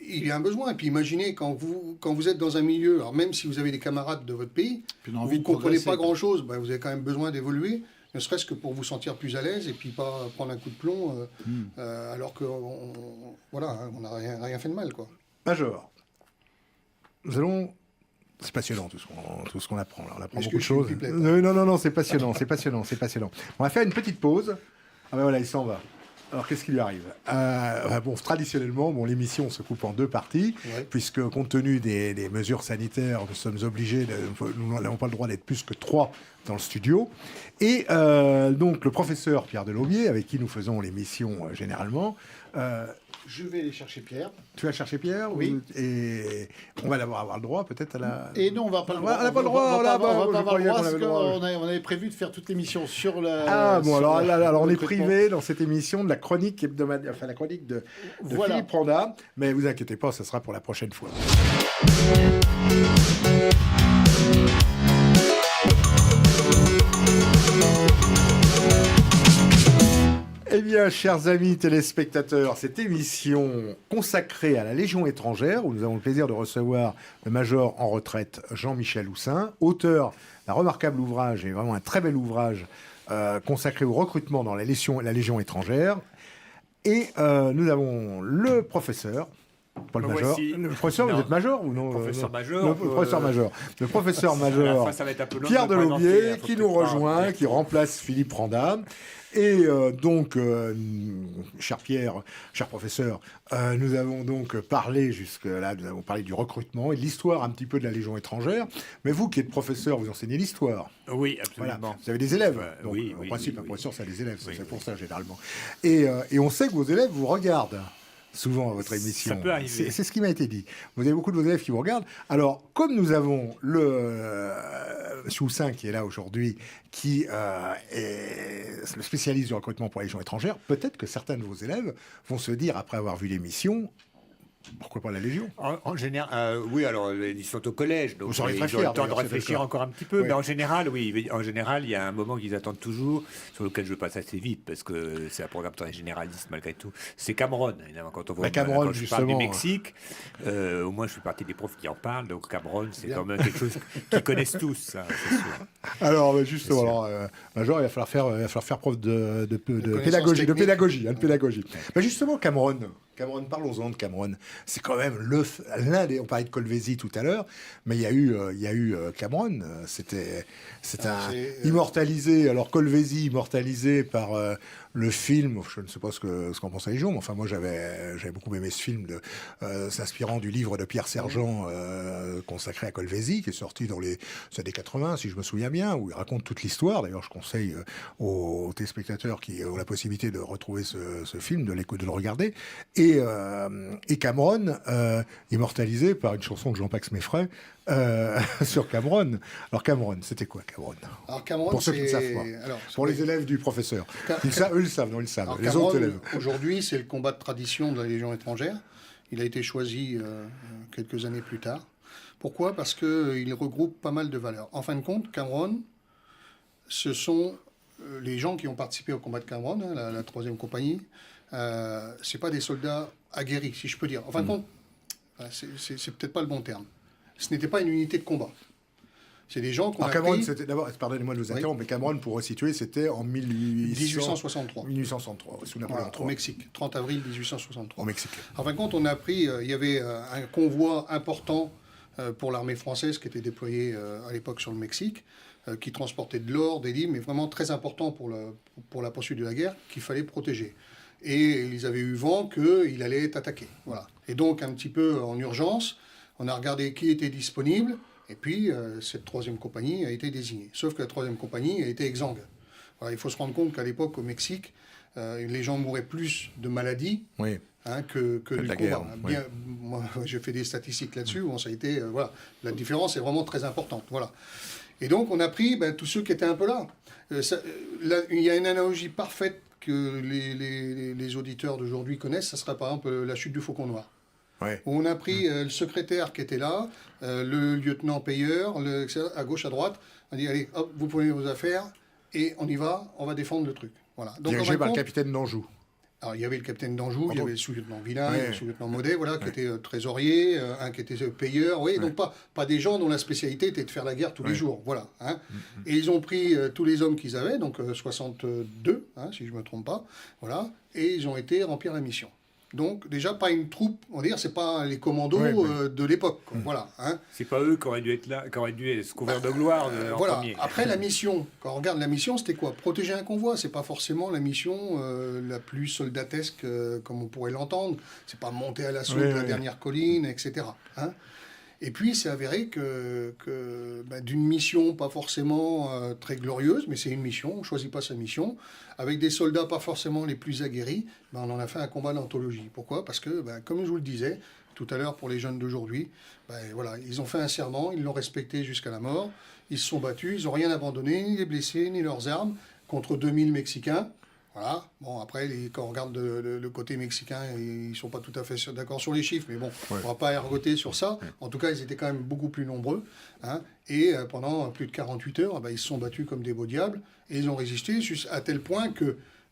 il y a un besoin. Et puis imaginez, quand vous êtes dans un milieu, alors même si vous avez des camarades de votre pays, vous ne comprenez pas grand-chose, vous avez quand même besoin d'évoluer, ne serait-ce que pour vous sentir plus à l'aise et puis pas prendre un coup de plomb, alors qu'on n'a rien fait de mal, quoi. Major, nous allons... C'est passionnant tout ce qu'on apprend. Là. On apprend beaucoup de choses. Non, c'est passionnant, c'est passionnant. On va faire une petite pause. Ah ben voilà, il s'en va. Alors, qu'est-ce qui lui arrive ? Traditionnellement, l'émission se coupe en 2 parties, puisque compte tenu des mesures sanitaires, nous sommes obligés, nous n'avons pas le droit d'être plus que 3 dans le studio. Et donc, le professeur Pierre Delobier, avec qui nous faisons l'émission généralement... je vais aller chercher Pierre. Tu vas chercher Pierre ? Oui. Et on va avoir le droit, peut-être, à la... Et non, on va pas le droit. On n'a pas le droit. On va pas avoir le droit, parce qu'on avait prévu de faire toute l'émission sur la... alors on est privé dans cette émission de la chronique hebdomadaire, enfin la chronique de Philippe Randa. Mais vous inquiétez pas, ce sera pour la prochaine fois. Eh bien, chers amis téléspectateurs, cette émission consacrée à la Légion étrangère, où nous avons le plaisir de recevoir le major en retraite Jean-Michel Houssin, auteur d'un remarquable ouvrage, et vraiment un très bel ouvrage, consacré au recrutement dans la Légion étrangère. Et nous avons le professeur... Pas le major. Le professeur, vous êtes major ou non ? Professeur major. Le professeur major. Le professeur major Pierre Delobier qui nous rejoint, qui remplace Philippe Randa. Et donc, cher Pierre, cher professeur, nous avons donc parlé jusque-là, nous avons parlé du recrutement et de l'histoire un petit peu de la Légion étrangère. Mais vous qui êtes professeur, vous enseignez l'histoire. Oui, absolument. Voilà. Vous avez des élèves. Donc, oui, en principe, un professeur, ça a des élèves, oui, c'est pour ça généralement. Et on sait que vos élèves vous regardent. souvent à votre émission. Ça peut arriver. C'est ce qui m'a été dit. Vous avez beaucoup de vos élèves qui vous regardent. Alors, comme nous avons le Choussin qui est là aujourd'hui, qui est le spécialiste du recrutement pour la Légion étrangère, peut-être que certains de vos élèves vont se dire, après avoir vu l'émission, pourquoi pas la Légion? En général, oui, alors ils sont au collège, donc Vous seriez ils très ont fiers, le temps de d'ailleurs, c'est réfléchir d'accord. encore un petit peu. Oui. Mais en général, oui, en général, il y a un moment qu'ils attendent toujours, sur lequel je passe assez vite, parce que c'est un programme très généraliste malgré tout. C'est Cameroun, évidemment, quand on voit Cameroun, quand je parle du justement. Mexique, au moins je suis partie des profs qui en parlent, donc Cameroun, c'est quand même quelque chose qu'ils connaissent tous, ça, c'est sûr. Alors, justement, Major, il va falloir faire preuve de pédagogie, de pédagogie. Mais justement, Cameroun, parlons-en de Cameroun. C'est quand même l'un des. On parlait de Colvézi tout à l'heure, mais il y a eu Cameroun. C'était immortalisé. Alors Colvézi immortalisé par le film. Je ne sais pas ce qu'en pense la Légion, mais enfin moi j'avais beaucoup aimé ce film s'inspirant du livre de Pierre Sergent consacré à Colvézi, qui est sorti dans les années 80, si je me souviens bien, où il raconte toute l'histoire. D'ailleurs, je conseille aux téléspectateurs qui ont la possibilité de retrouver ce film, de le regarder. Et Cameroun, immortalisé par une chanson de Jean-Pax Meffray sur Cameroun. Alors Cameroun, c'était quoi Cameroun? Alors Cameroun, pour ceux qui ne savent pas. Pour les élèves du professeur. Eux, ils le savent, non, ils le savent. Alors, Les Cameroun, autres élèves. aujourd'hui, c'est le combat de tradition de la Légion étrangère. Il a été choisi quelques années plus tard. Pourquoi? Parce qu'il regroupe pas mal de valeurs. En fin de compte, Cameroun, ce sont les gens qui ont participé au combat de Cameroun, hein, la 3e compagnie. C'est pas des soldats aguerris, si je peux dire. En fin de compte, c'est peut-être pas le bon terme. Ce n'était pas une unité de combat. C'est des gens qu'on a Cameroun, pris... c'était d'abord, pardonnez-moi de vous interrompre, mais Cameroun, pour resituer, c'était en 1863. 1863, sous Napoléon Voilà, au III. Mexique, 30 avril 1863. Au Mexique. En fin de compte, on a pris, il y avait un convoi important pour l'armée française qui était déployée à l'époque sur le Mexique, qui transportait de l'or, des livres, mais vraiment très important pour la poursuite de la guerre, qu'il fallait protéger. Et ils avaient eu vent qu'il allait être attaqué. Voilà. Et donc, un petit peu en urgence, on a regardé qui était disponible, et puis cette 3e compagnie a été désignée. Sauf que la 3e compagnie a été exsangue. Voilà, il faut se rendre compte qu'à l'époque, au Mexique, les gens mouraient plus de maladies que du combat. Guerre, Bien, moi, j'ai fait des statistiques là-dessus. Bon, ça a été, voilà, la différence est vraiment très importante. Voilà. Et donc, on a pris tous ceux qui étaient un peu là. Il y a une analogie parfaite que les auditeurs d'aujourd'hui connaissent. Ça serait par exemple la chute du Faucon Noir. Ouais. Où on a pris le secrétaire qui était là, le lieutenant payeur, à gauche, à droite. On a dit, allez, hop, vous prenez vos affaires et on y va, on va défendre le truc. Voilà. Donc, Dirigé par le capitaine d'Anjou. Alors, il y avait le capitaine d'Anjou, il y avait le sous-lieutenant Villain, Ouais. le sous-lieutenant Maudet, voilà, qui était trésorier, un qui était payeur, oui, donc pas des gens dont la spécialité était de faire la guerre tous les jours, voilà. Hein. Et ils ont pris tous les hommes qu'ils avaient, donc 62, si je ne me trompe pas, voilà, et ils ont été remplir la mission. Donc, déjà, pas une troupe, on va dire, c'est pas les commandos de l'époque, quoi, voilà. Hein. C'est pas eux qui auraient dû être là, qui auraient dû se couvrir de gloire en Voilà. premier. Après, la mission, quand on regarde la mission, c'était quoi? Protéger un convoi. C'est pas forcément la mission la plus soldatesque comme on pourrait l'entendre. C'est pas monter à l'assaut de la dernière colline, etc. Hein. Et puis, c'est avéré que d'une mission pas forcément très glorieuse, mais c'est une mission, on ne choisit pas sa mission, avec des soldats pas forcément les plus aguerris, on en a fait un combat d'anthologie. Pourquoi? Parce que, comme je vous le disais tout à l'heure pour les jeunes d'aujourd'hui, voilà, ils ont fait un serment, ils l'ont respecté jusqu'à la mort, ils se sont battus, ils n'ont rien abandonné, ni les blessés, ni leurs armes, contre 2000 Mexicains. Voilà. Bon, après, quand on regarde le côté mexicain, ils ne sont pas tout à fait d'accord sur les chiffres, mais bon, on ne va pas ergoter sur ça. En tout cas, ils étaient quand même beaucoup plus nombreux. Hein, et pendant plus de 48 heures, ils se sont battus comme des beaux diables. Et ils ont résisté à tel point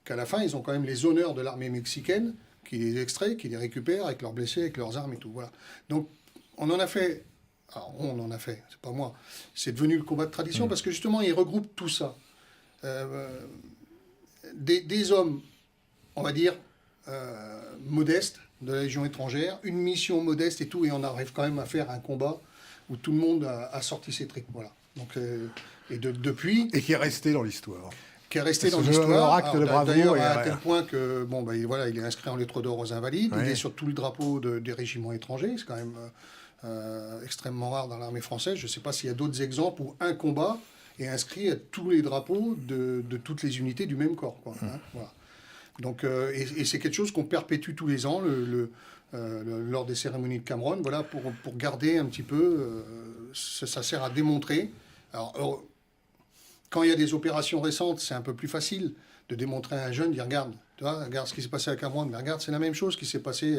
qu'à la fin, ils ont quand même les honneurs de l'armée mexicaine qui les extrait, qui les récupère avec leurs blessés, avec leurs armes et tout. Voilà. Donc, on en a fait... Alors, on en a fait, c'est pas moi. C'est devenu le combat de tradition parce que justement, ils regroupent tout ça. Des hommes, on va dire, modestes de la Légion étrangère, une mission modeste et tout, et on arrive quand même à faire un combat où tout le monde a sorti ses tricks. Voilà. Donc, et depuis... Et qui est resté dans l'histoire. Qui est resté dans C'est l'histoire. acte de bravoure. D'ailleurs, à tel point que, voilà, il est inscrit en lettres d'or aux Invalides, Ouais. il est sur tout le drapeau des régiments étrangers, c'est quand même extrêmement rare dans l'armée française. Je ne sais pas s'il y a d'autres exemples où un combat est inscrit à tous les drapeaux de toutes les unités du même corps. Quoi, hein, voilà. Donc, et c'est quelque chose qu'on perpétue tous les ans lors des cérémonies de Cameron, voilà, pour garder un petit peu, ça sert à démontrer. Alors, quand il y a des opérations récentes, c'est un peu plus facile de démontrer à un jeune, dire regarde, tu vois, regarde ce qui s'est passé à Cameron, mais regarde, c'est la même chose qui s'est passé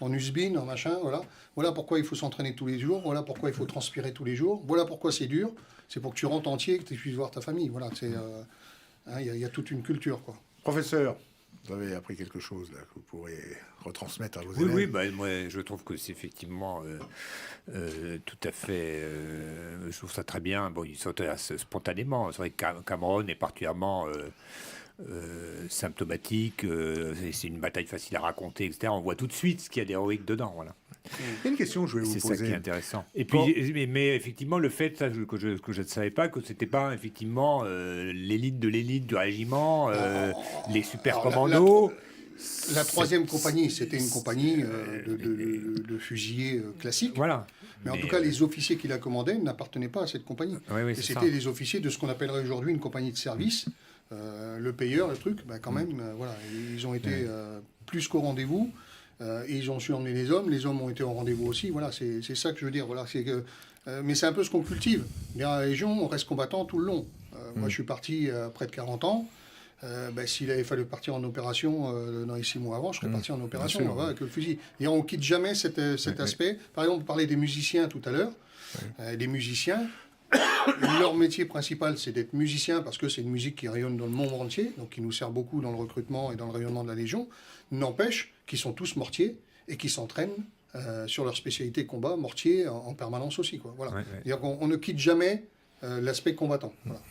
en Usbin, en machin, voilà. Voilà pourquoi il faut s'entraîner tous les jours, voilà pourquoi il faut transpirer tous les jours, voilà pourquoi c'est dur, c'est pour que tu rentres entier, que tu puisses voir ta famille, voilà, il y a toute une culture, quoi. Professeur, vous avez appris quelque chose là, que vous pourrez retransmettre à vos élèves. Oui, bah, moi je trouve que c'est effectivement tout à fait. Je trouve ça très bien. Bon, il s'intéresse spontanément. C'est vrai que Cameron est particulièrement symptomatique. C'est une bataille facile à raconter, etc. On voit tout de suite ce qu'il y a d'héroïque dedans. Voilà. Il y a une question que je vais vous poser. C'est ça qui est intéressant. Et puis, mais effectivement, le fait ça, que je ne savais pas, que c'était pas effectivement l'élite de l'élite du régiment, les super commandos. La troisième compagnie, c'était une compagnie de fusiliers classiques. Voilà. Mais en tout cas, les officiers qui la commandaient n'appartenaient pas à cette compagnie. Oui, et c'était des officiers de ce qu'on appellerait aujourd'hui une compagnie de service. Le payeur, le truc, quand même, voilà, ils ont été plus qu'au rendez-vous. Et ils ont su emmener les hommes ont été au rendez-vous aussi. Voilà, c'est ça que je veux dire. Voilà, mais c'est un peu ce qu'on cultive. Dans la Légion, on reste combattant tout le long. Moi, je suis parti près de 40 ans. S'il avait fallu partir en opération dans les 6 mois avant, je serais parti en opération avec le fusil. Et on ne quitte jamais cet aspect. Par exemple, on parlait des musiciens tout à l'heure. Des musiciens, leur métier principal, c'est d'être musicien parce que c'est une musique qui rayonne dans le monde entier, donc qui nous sert beaucoup dans le recrutement et dans le rayonnement de la Légion. N'empêche qu'ils sont tous mortiers et qui s'entraînent sur leur spécialité combat, mortier en permanence aussi, quoi. Voilà. C'est-à-dire qu'on ne quitte jamais l'aspect combattant. Voilà.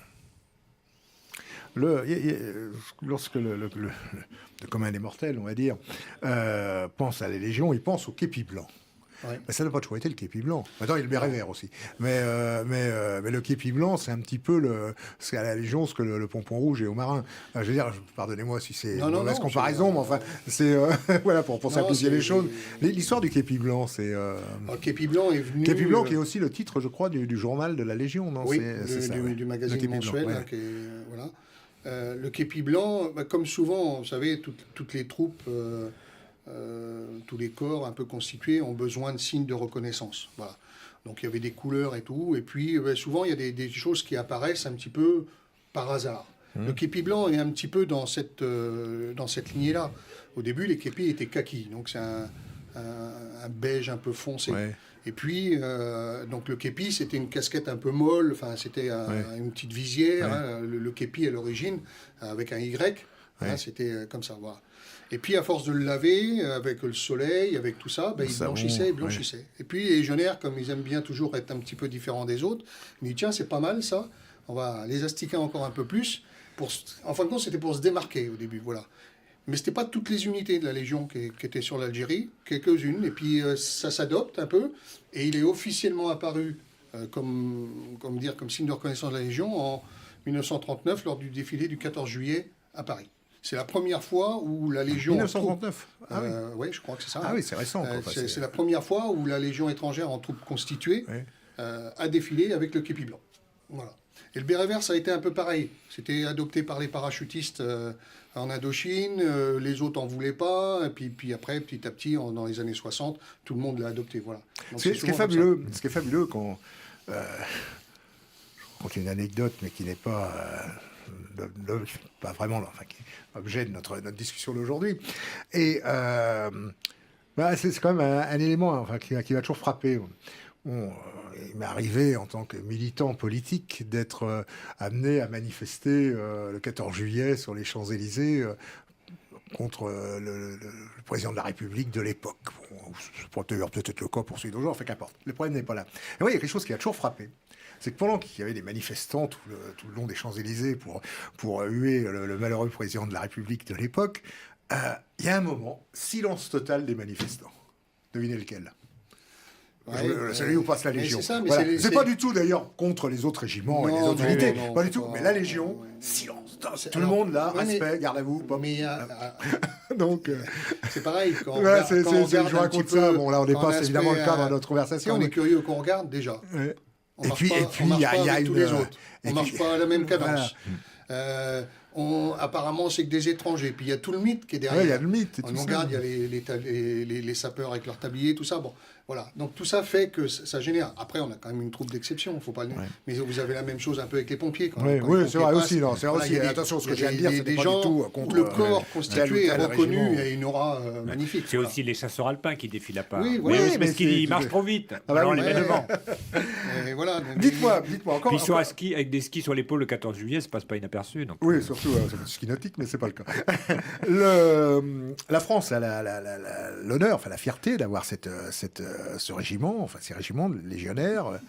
Lorsque le commun des mortels, on va dire, pense à la Légion, il pense au képi blanc. Ouais. Mais ça n'a pas toujours été le képi blanc. Maintenant, il y a le béret vert aussi. Mais le képi blanc, c'est un petit peu c'est à la Légion ce que le pompon rouge est au marin. Je veux dire, pardonnez-moi si c'est une mauvaise comparaison, mais enfin, c'est voilà, pour simplifier les choses. L'histoire du képi blanc, c'est... Le képi blanc est venu... Képi blanc qui est aussi le titre, je crois, du journal de la Légion, non? Oui, c'est du magazine mensuel. Blanc, là, voilà. Le képi blanc, comme souvent, vous savez, toutes les troupes... tous les corps un peu constitués ont besoin de signes de reconnaissance. Voilà. Donc il y avait des couleurs et tout. Et puis souvent il y a des choses qui apparaissent un petit peu par hasard. Le képi blanc est un petit peu dans cette lignée-là. Au début, les képis étaient kaki. Donc c'est un beige un peu foncé. Ouais. Et puis, donc le képi, c'était une casquette un peu molle. Enfin, c'était une petite visière. Ouais. Hein, le képi à l'origine, avec un Y. Ouais. Hein, c'était comme ça. Voilà. Et puis, à force de le laver, avec le soleil, avec tout ça, il blanchissait. Ouais. Et puis, les légionnaires, comme ils aiment bien toujours être un petit peu différents des autres, ils disent, tiens, c'est pas mal ça, on va les astiquer encore un peu plus. En fin de compte, c'était pour se démarquer au début, voilà. Mais ce n'était pas toutes les unités de la Légion qui étaient sur l'Algérie, quelques-unes, et puis ça s'adopte un peu, et il est officiellement apparu comme signe de reconnaissance de la Légion en 1939, lors du défilé du 14 juillet à Paris. C'est la première fois où la Légion... 1939 oui, je crois que c'est ça. Ah oui, c'est récent. C'est la première fois où la Légion étrangère en troupes constituées a défilé avec le képi blanc. Voilà. Et le béret vert, ça a été un peu pareil. C'était adopté par les parachutistes en Indochine, les autres n'en voulaient pas, et puis après, petit à petit, dans les années 60, tout le monde l'a adopté. Voilà. Donc, ce qui est fabuleux quand... je raconte une anecdote, mais qui n'est pas... pas vraiment, enfin, qui est objet de notre discussion d'aujourd'hui. Et c'est quand même un élément enfin, qui m'a toujours frappé. Il m'est arrivé, en tant que militant politique, d'être amené à manifester le 14 juillet sur les Champs-Élysées contre le président de la République de l'époque. Bon, c'est peut-être le cas pour celui d'aujourd'hui, enfin qu'importe. Le problème n'est pas là. Et oui, il y a quelque chose qui m'a toujours frappé. C'est que pendant qu'il y avait des manifestants tout le long des Champs-Élysées pour huer le malheureux président de la République de l'époque, il y a un moment, silence total des manifestants. Devinez lequel? Celui où passe la Légion. C'est pas du tout d'ailleurs contre les autres régiments et les autres unités, pas du tout. Mais la Légion, silence. Tout le monde là, respect, garde à vous. Donc c'est pareil. Je raconte ça. Bon là, on dépasse évidemment le cadre de notre conversation. Quand on est curieux, qu'on regarde déjà. Et puis il y a tous les autres. On marche pas à la même cadence. apparemment, c'est que des étrangers. Puis il y a tout le mythe qui est derrière. Oui, il y a le mythe. On regarde, il y a les sapeurs avec leurs tabliers, tout ça. Bon, voilà. Donc tout ça fait que ça génère. Après, on a quand même une troupe d'exception, faut pas le... Mais vous avez la même chose un peu avec les pompiers. Oui, c'est vrai aussi. Non, c'est vrai aussi. Attention, ce que je viens de dire, c'est des pas gens du tout où le corps constitué est reconnu et une aura magnifique. C'est aussi les chasseurs alpins qui défilent à part. Oui, mais aussi parce qu'ils marchent trop vite. Alors on les met devant. Voilà. Dites-moi encore. Puis ils sont avec des skis sur l'épaule le 14 juillet, ça passe pas inaperçu. Donc... Oui, surtout, c'est du ski nautique, mais c'est pas le cas. La France a l'honneur, la fierté d'avoir ce régiment, ces régiments de légionnaires,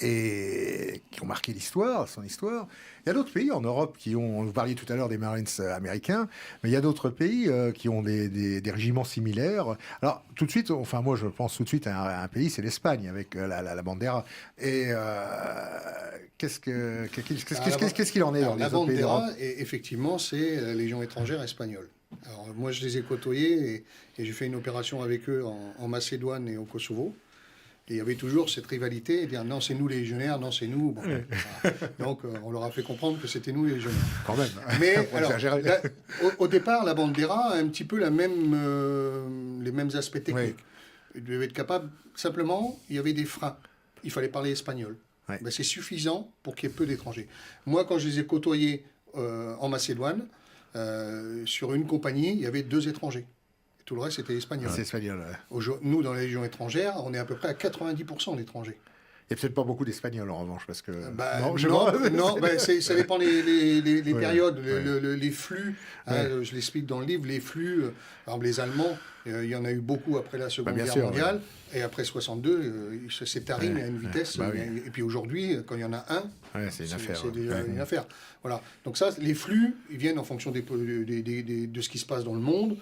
et qui ont marqué son histoire. Il y a d'autres pays en Europe qui ont, vous parliez tout à l'heure des Marines américains, mais il y a d'autres pays qui ont des régiments similaires. Alors, tout de suite, moi je pense tout de suite à un pays, c'est l'Espagne, avec la bandera. Et qu'est-ce qu'il en est dans les autres pays d'Europe ? La bandera, effectivement, c'est la Légion étrangère espagnole. Alors, moi, je les ai côtoyés et j'ai fait une opération avec eux en Macédoine et au Kosovo. Et il y avait toujours cette rivalité, et dire non, c'est nous les légionnaires, non, c'est nous. Bon, donc, on leur a fait comprendre que c'était nous les légionnaires. Quand même. Mais alors, au départ, la bandera a un petit peu les mêmes aspects techniques. Il devait être capable, simplement, il y avait des freins. Il fallait parler espagnol. Ouais. Ben, c'est suffisant pour qu'il y ait peu d'étrangers. Moi, quand je les ai côtoyés en Macédoine, sur une compagnie, il y avait 2 étrangers. Tout le reste, c'était espagnol. C'est espagnol, ouais. Nous, dans la Légion étrangère, on est à peu près à 90% d'étrangers. Il n'y a peut-être pas beaucoup d'espagnols, en revanche, parce que... non, ça dépend les périodes, les flux. Ouais. Je l'explique dans le livre, les flux. Par exemple, les Allemands, il y en a eu beaucoup après la Seconde Guerre mondiale. Ouais. Et après 62, c'est tarine à une vitesse. Et puis aujourd'hui, quand il y en a un, c'est une affaire. C'est déjà une affaire. Voilà. Donc ça, les flux, ils viennent en fonction de ce qui se passe dans le monde,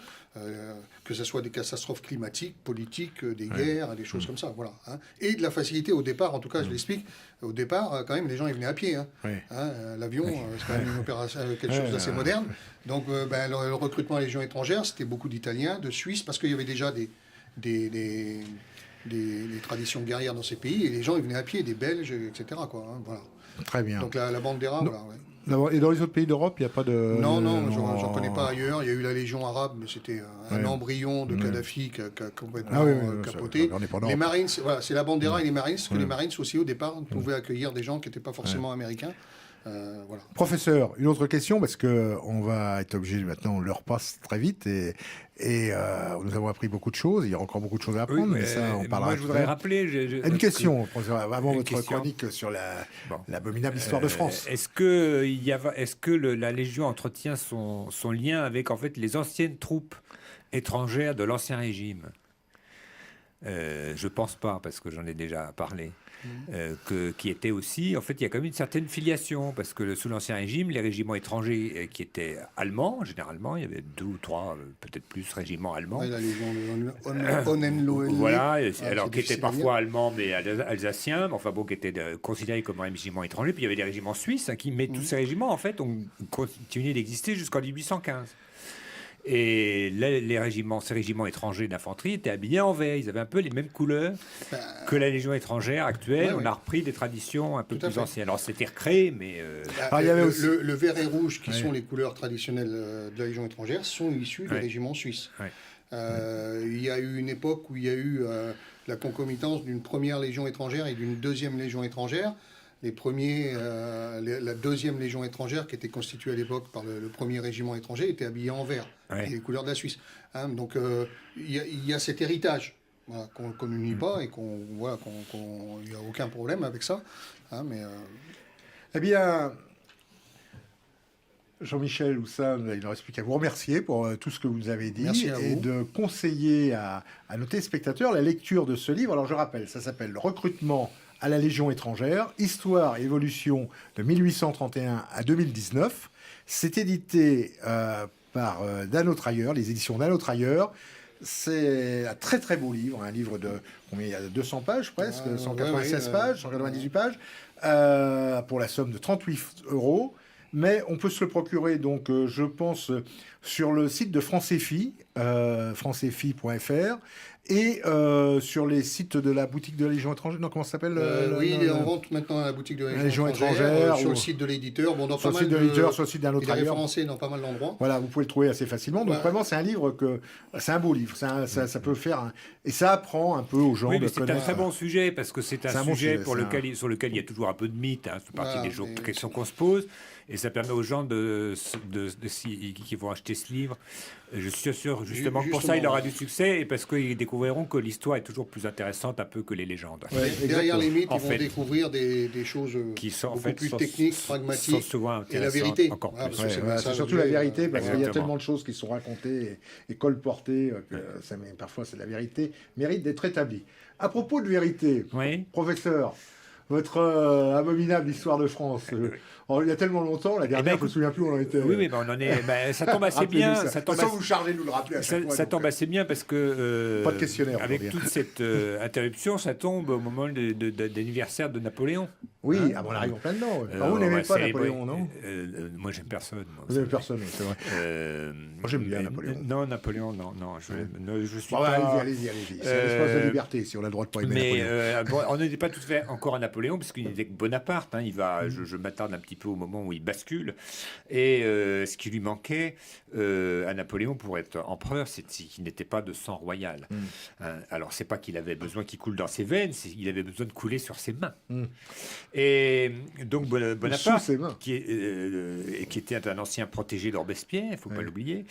que ce soit des catastrophes climatiques, politiques, des guerres, des choses comme ça. Voilà. Et de la facilité au départ, en tout cas, je l'explique. Au départ, quand même, les gens, ils venaient à pied. L'avion, c'est quand même une opération, quelque chose d'assez moderne. Donc, le recrutement à la Légion étrangère, c'était beaucoup d'Italiens, de Suisses, parce qu'il y avait déjà des traditions guerrières dans ces pays, et les gens, ils venaient à pied, des Belges, etc. Voilà. Très bien. Donc, la bandera, voilà. Et dans les autres pays d'Europe, il n'y a pas de... Non, j'en connais pas ailleurs. Il y a eu la Légion arabe, mais c'était un embryon de Kadhafi qui a complètement capoté. Les Marines, voilà, c'est la bandera et les Marines, parce que les Marines aussi, au départ, pouvaient accueillir des gens qui n'étaient pas forcément américains. Voilà. Professeur, une autre question, parce qu'on va être obligé maintenant, l'heure passe très vite et nous avons appris beaucoup de choses. Il y a encore beaucoup de choses à apprendre, mais ça, on parlera. Moi, je voudrais rappeler. Une question, avant votre chronique sur l'abominable histoire de France. Est-ce que la Légion entretient son lien avec en fait les anciennes troupes étrangères de l'Ancien Régime ? Je pense pas, parce que j'en ai déjà parlé. Qui était aussi, en fait, il y a quand même une certaine filiation, parce que sous l'Ancien Régime, les régiments étrangers qui étaient allemands, généralement, il y avait 2 ou 3, peut-être plus, régiments allemands. Ouais, la Légion de Hohenlohe. Voilà, alors qui étaient parfois allemands, mais alsaciens, mais enfin bon, qui étaient considérés comme un régiment étranger. Puis il y avait des régiments suisses, mais tous ces régiments, en fait, ont continué d'exister jusqu'en 1815. Et ces régiments étrangers d'infanterie étaient habillés en vert. Ils avaient un peu les mêmes couleurs que la Légion étrangère actuelle. On a repris des traditions un peu plus anciennes. Alors c'était recréé, mais... il y avait aussi... le vert et rouge, qui sont les couleurs traditionnelles de la Légion étrangère, sont issus des régiments suisses. Il y a eu une époque où il y a eu la concomitance d'une première Légion étrangère et d'une deuxième Légion étrangère. La deuxième Légion étrangère, qui était constituée à l'époque par le premier régiment étranger, était habillée en vert, les couleurs de la Suisse. Donc il y a cet héritage qu'on n'unit pas et qu'il n'y a aucun problème avec ça. Eh bien, Jean-Michel Houssam, il ne reste plus qu'à vous remercier pour tout ce que vous nous avez dit et de conseiller à nos téléspectateurs la lecture de ce livre. Alors je rappelle, ça s'appelle « Le recrutement à la Légion étrangère, histoire et évolution de 1831 à 2019. C'est édité par Danotrailleur, les éditions Danotrailleur. C'est un très très beau livre, un livre de combien, il y a 200 pages presque, 196 pages, 198 pages, pour la somme de 38 €. mais on peut se le procurer, donc, je pense, sur le site de France-EFI, francefi.fr, et sur les sites de la boutique de la Légion étrangère. Non, comment ça s'appelle Oui, il est en vente maintenant à la boutique de la Légion étrangère, étrangère, sur le site de l'éditeur. Bon, sur le site de l'éditeur, sur le site d'un autre il est ailleurs. référencé dans pas mal d'endroits. Voilà, vous pouvez le trouver assez facilement. Donc vraiment, c'est un livre c'est un beau livre. Ça peut faire et ça apprend un peu aux gens. Oui, de mais c'est un connaître. très bon sujet parce que c'est un bon sujet sujet, sur lequel il y a toujours un peu de mythe. Hein, c'est partie Voilà, des questions qu'on se pose. Et ça permet aux gens qui vont acheter ce livre. Je suis sûr, justement, pour ça, il aura du succès et parce qu'ils découvriront que l'histoire est toujours plus intéressante un peu que les légendes. Ouais, derrière les mythes, ils vont découvrir des choses qui sont beaucoup plus techniques, pragmatiques, et la vérité. Encore plus. C'est surtout la vérité, parce qu'il y a tellement de choses qui sont racontées et colportées que parfois c'est la vérité, mérite d'être établie. À propos de vérité, professeur, votre abominable histoire de France. Il y a tellement longtemps, la dernière, je ne me souviens plus où on en était. Oui, mais on en est. Ça tombe assez bien. Ça tombe vous chargez de nous le rappeler à chaque fois. Ça tombe assez bien parce que. Pas de questionnaire. Avec toute cette interruption, ça tombe au moment d'anniversaire de Napoléon. Oui, on arrive en plein dedans. Vous n'aimez pas Napoléon, non? Moi, j'aime personne. Vous n'aimez personne, c'est vrai. Moi, j'aime bien Napoléon. Non, Napoléon, non. Je suis pas. Allez-y. C'est un espace de liberté, si on a le droit de pas aimer Napoléon. On n'était pas tout à fait encore à Napoléon, parce qu'il était que Bonaparte. Je m'attarde un petit peu au moment où il bascule. Et ce qui lui manquait à Napoléon pour être empereur, c'est qu'il n'était pas de sang royal. Alors, c'est pas qu'il avait besoin qu'il coule dans ses veines, c'est qu'il avait besoin de couler sur ses mains. Et donc Bonaparte, qui était un ancien protégé de Robespierre, il ne faut pas l'oublier,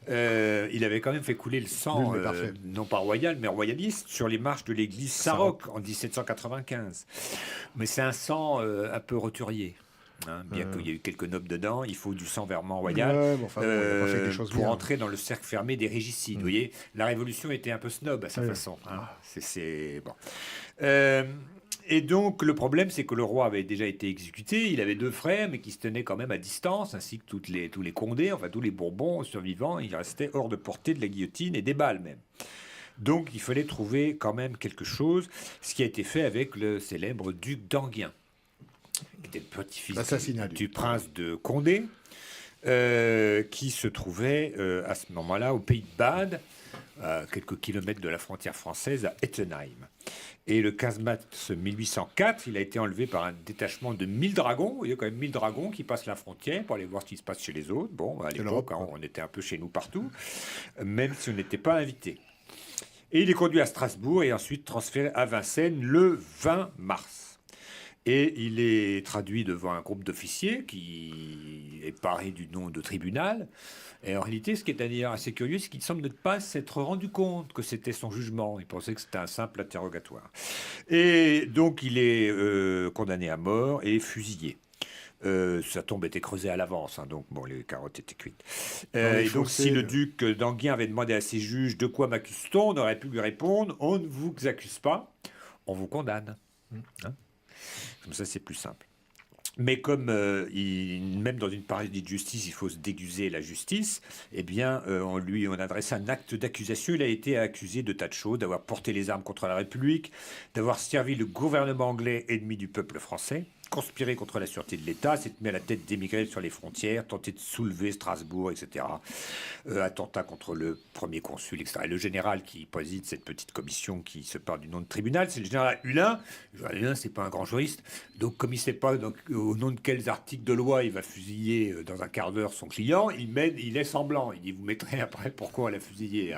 il avait quand même fait couler le sang, non pas royal, mais royaliste, sur les marches de l'église Saint-Roch en 1795. Mais c'est un sang un peu roturier. Bien qu'il y ait eu quelques nobles dedans, il faut du sang vraiment royal pour entrer dans le cercle fermé des régicides. Vous voyez, la Révolution était un peu snob à sa façon. C'est bon. Et donc, le problème, c'est que le roi avait déjà été exécuté. Il avait 2 frères, mais qui se tenaient quand même à distance, ainsi que tous les Condés, enfin tous les Bourbons survivants. Ils restaient hors de portée de la guillotine et des balles même. Donc, il fallait trouver quand même quelque chose, ce qui a été fait avec le célèbre duc d'Enghien, qui était le petit-fils du prince de Condé, qui se trouvait à ce moment-là au pays de Bade, à quelques kilomètres de la frontière française, à Ettenheim. Et le 15 mars 1804, il a été enlevé par un détachement de 1000 dragons. Il y a quand même 1000 dragons qui passent la frontière pour aller voir ce qui se passe chez les autres. Bon, à l'époque, on était un peu chez nous partout, même si on n'était pas invité. Et il est conduit à Strasbourg et ensuite transféré à Vincennes le 20 mars. Et il est traduit devant un groupe d'officiers qui est paré du nom de tribunal. Et en réalité, ce qui est d'ailleurs assez curieux, c'est qu'il semble ne pas s'être rendu compte que c'était son jugement. Il pensait que c'était un simple interrogatoire. Et donc, il est condamné à mort et fusillé. Sa tombe était creusée à l'avance, donc bon, les carottes étaient cuites. Et donc, si le duc d'Enghien avait demandé à ses juges de quoi m'accuse-t-on, on aurait pu lui répondre on ne vous accuse pas, on vous condamne. Comme ça, c'est plus simple. Mais comme même dans une parodie de justice, il faut se déguiser la justice, eh bien, on adresse un acte d'accusation. Il a été accusé de tas de choses, d'avoir porté les armes contre la République, d'avoir servi le gouvernement anglais ennemi du peuple français, conspiré contre la sûreté de l'État, s'est mis à la tête d'émigrés sur les frontières, tenté de soulever Strasbourg, etc. Attentat contre le premier consul, etc. Et le général qui préside cette petite commission qui se parle du nom de tribunal, c'est le général Hulin. Le général Hulin, c'est pas un grand juriste. Donc, comme il ne sait pas au nom de quels articles de loi il va fusiller dans un quart d'heure son client, il laisse semblant. Il dit, vous mettrez après pourquoi on l'a fusillé.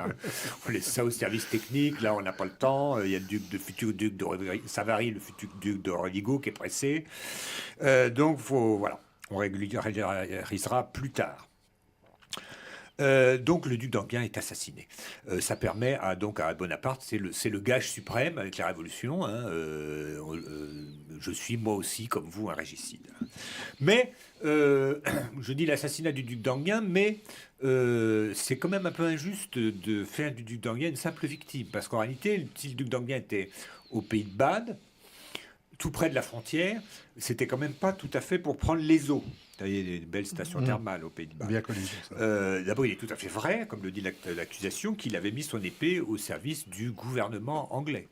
On laisse ça au service technique. Là, on n'a pas le temps. Il y a le futur duc de Savary, le futur duc de Rovigo qui est pressé. Donc, voilà, on régularisera plus tard. Donc, le duc d'Enghien est assassiné. Ça permet à Bonaparte, c'est le gage suprême avec la Révolution. Je suis moi aussi, comme vous, un régicide. Mais, je dis l'assassinat du duc d'Enghien, mais c'est quand même un peu injuste de faire du duc d'Enghien une simple victime. Parce qu'en réalité, si le duc d'Enghien était au pays de Bade, tout près de la frontière, c'était quand même pas tout à fait pour prendre les eaux. Il y a des belles stations thermales au Pays de Bade. Bien connu. D'abord, il est tout à fait vrai, comme le dit l'accusation, qu'il avait mis son épée au service du gouvernement anglais.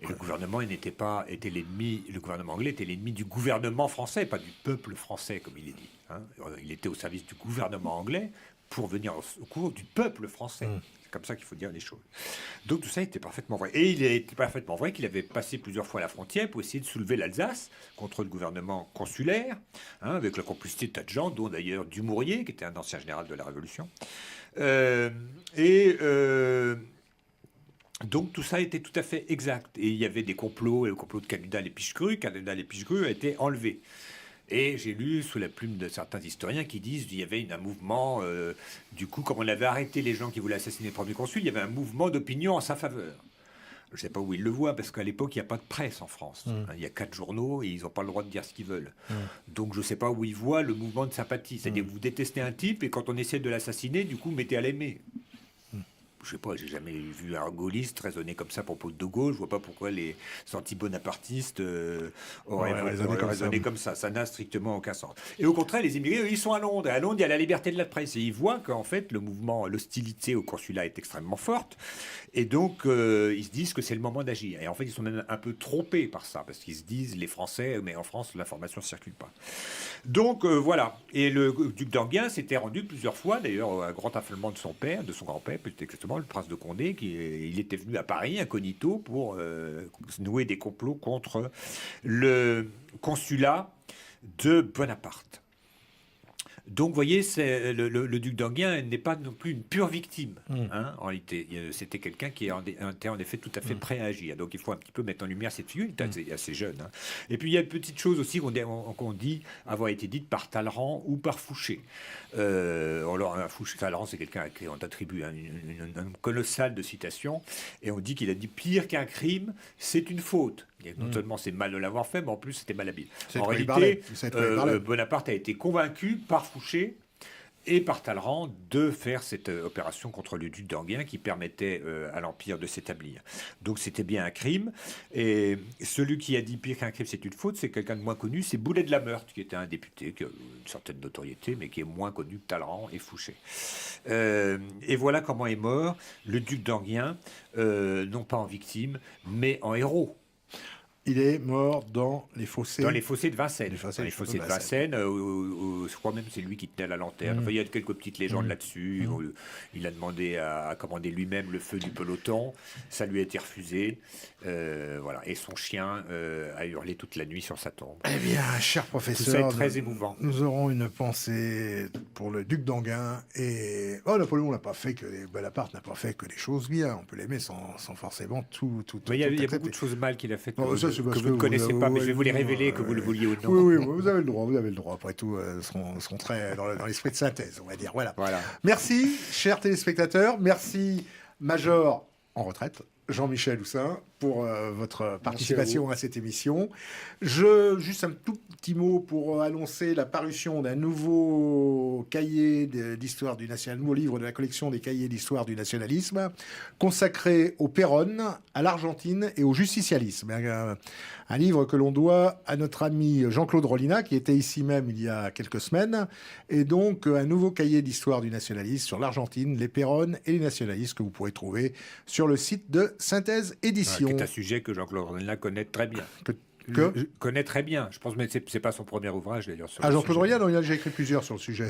Et le gouvernement le gouvernement anglais était l'ennemi du gouvernement français, pas du peuple français, comme il est dit. Hein. Il était au service du gouvernement anglais pour venir au secours du peuple français. C'est comme ça qu'il faut dire les choses. Donc tout ça était parfaitement vrai. Et il était parfaitement vrai qu'il avait passé plusieurs fois la frontière pour essayer de soulever l'Alsace contre le gouvernement consulaire, hein, avec la complicité de tas de gens, dont d'ailleurs Dumouriez, qui était un ancien général de la Révolution. Donc tout ça était tout à fait exact. Et il y avait des complots, le complot de Canudal et Pichegru. Canudal et Pichegru a été enlevé. Et j'ai lu sous la plume de certains historiens qui disent qu'il y avait un mouvement, du coup, comme on avait arrêté les gens qui voulaient assassiner le premier consul, il y avait un mouvement d'opinion en sa faveur. Je ne sais pas où ils le voient, parce qu'à l'époque, il n'y a pas de presse en France. Il y a 4 journaux et ils n'ont pas le droit de dire ce qu'ils veulent. Donc je ne sais pas où ils voient le mouvement de sympathie. C'est-à-dire que vous détestez un type et quand on essaie de l'assassiner, du coup, mettez à l'aimer. Je sais pas, j'ai jamais vu un gaulliste raisonner comme ça à propos de De Gaulle. Je vois pas pourquoi les anti-bonapartistes auraient raisonné comme ça. Ça n'a strictement aucun sens. Et au contraire, les immigrés, eux, ils sont à Londres. Et à Londres, il y a la liberté de la presse. Et ils voient qu'en fait, le mouvement, l'hostilité au consulat est extrêmement forte. Et donc, ils se disent que c'est le moment d'agir. Et en fait, ils sont même un peu trompés par ça. Parce qu'ils se disent, les Français, mais en France, l'information ne circule pas. Donc, voilà. Et le duc d'Enghien s'était rendu plusieurs fois, d'ailleurs, à grand affolement de son père, de son grand-père, plus exactement, le prince de Condé, il était venu à Paris incognito pour nouer des complots contre le consulat de Bonaparte. Donc, vous voyez, le duc d'Enghien n'est pas non plus une pure victime. Hein, en réalité, c'était quelqu'un qui était en effet tout à fait prêt à agir. Donc, il faut un petit peu mettre en lumière cette figure. Il était assez jeune. Hein. Et puis, il y a une petite chose aussi qu'on dit avoir été dite par Talleyrand ou par Fouché. Alors, Fouché, Talleyrand, c'est quelqu'un à qui on attribue un colossal de citations. Et on dit qu'il a dit pire qu'un crime, c'est une faute. Et non seulement c'est mal de l'avoir fait, mais en plus c'était malhabile. En réalité, Bonaparte a été convaincu par Fouché et par Talleyrand de faire cette opération contre le duc d'Enghien qui permettait à l'Empire de s'établir. Donc c'était bien un crime. Et celui qui a dit pire qu'un crime, c'est une faute, c'est quelqu'un de moins connu, c'est Boulet de la Meurthe, qui était un député qui a une certaine notoriété, mais qui est moins connu que Talleyrand et Fouché. Et voilà comment est mort le duc d'Enghien, non pas en victime, mais en héros. Il est mort dans les fossés. Dans les fossés de Vincennes. Dans les fossés de Vincennes, je crois même que c'est lui qui tenait la lanterne. Enfin, il y a quelques petites légendes là-dessus. Il a demandé à commander lui-même le feu du peloton. Ça lui a été refusé. Voilà. Et son chien a hurlé toute la nuit sur sa tombe. Eh bien, cher professeur, tout ça est très émouvant. Nous aurons une pensée pour le duc d'Enghien. Et Napoléon n'a pas fait que Bonaparte n'a pas fait que des choses bien. On peut l'aimer sans forcément tout. Il y a beaucoup de choses mal qu'il a faites. Que vous ne connaissez pas, mais je vais vous les révéler, que vous le vouliez ou non. Oui, vous avez le droit. Après tout, seront très dans l'esprit de synthèse, on va dire. Voilà. Merci, chers téléspectateurs. Merci, Major en retraite, Jean-Michel Houssin, pour votre participation à cette émission. Juste un tout petit mot pour annoncer la parution d'un nouveau cahier d'histoire du nationalisme, nouveau livre de la collection des cahiers d'histoire du nationalisme, consacré au Péronne, à l'Argentine et au justicialisme. Un livre que l'on doit à notre ami Jean-Claude Rollina, qui était ici même il y a quelques semaines, et donc un nouveau cahier d'histoire du nationalisme sur l'Argentine, les Péronnes et les nationalistes que vous pourrez trouver sur le site de Synthèse Édition. C'est un sujet que Jean-Claude Rollina connaît très bien. Connaît très bien. Je pense, mais c'est pas son premier ouvrage d'ailleurs. Jean-Claude Rollina, il a déjà écrit plusieurs sur le sujet.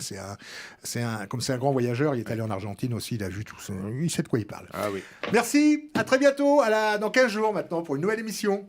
Comme c'est un grand voyageur, il est allé en Argentine aussi, il a vu tout ça. Il sait de quoi il parle. Ah oui. Merci, à très bientôt, dans 15 jours maintenant pour une nouvelle émission.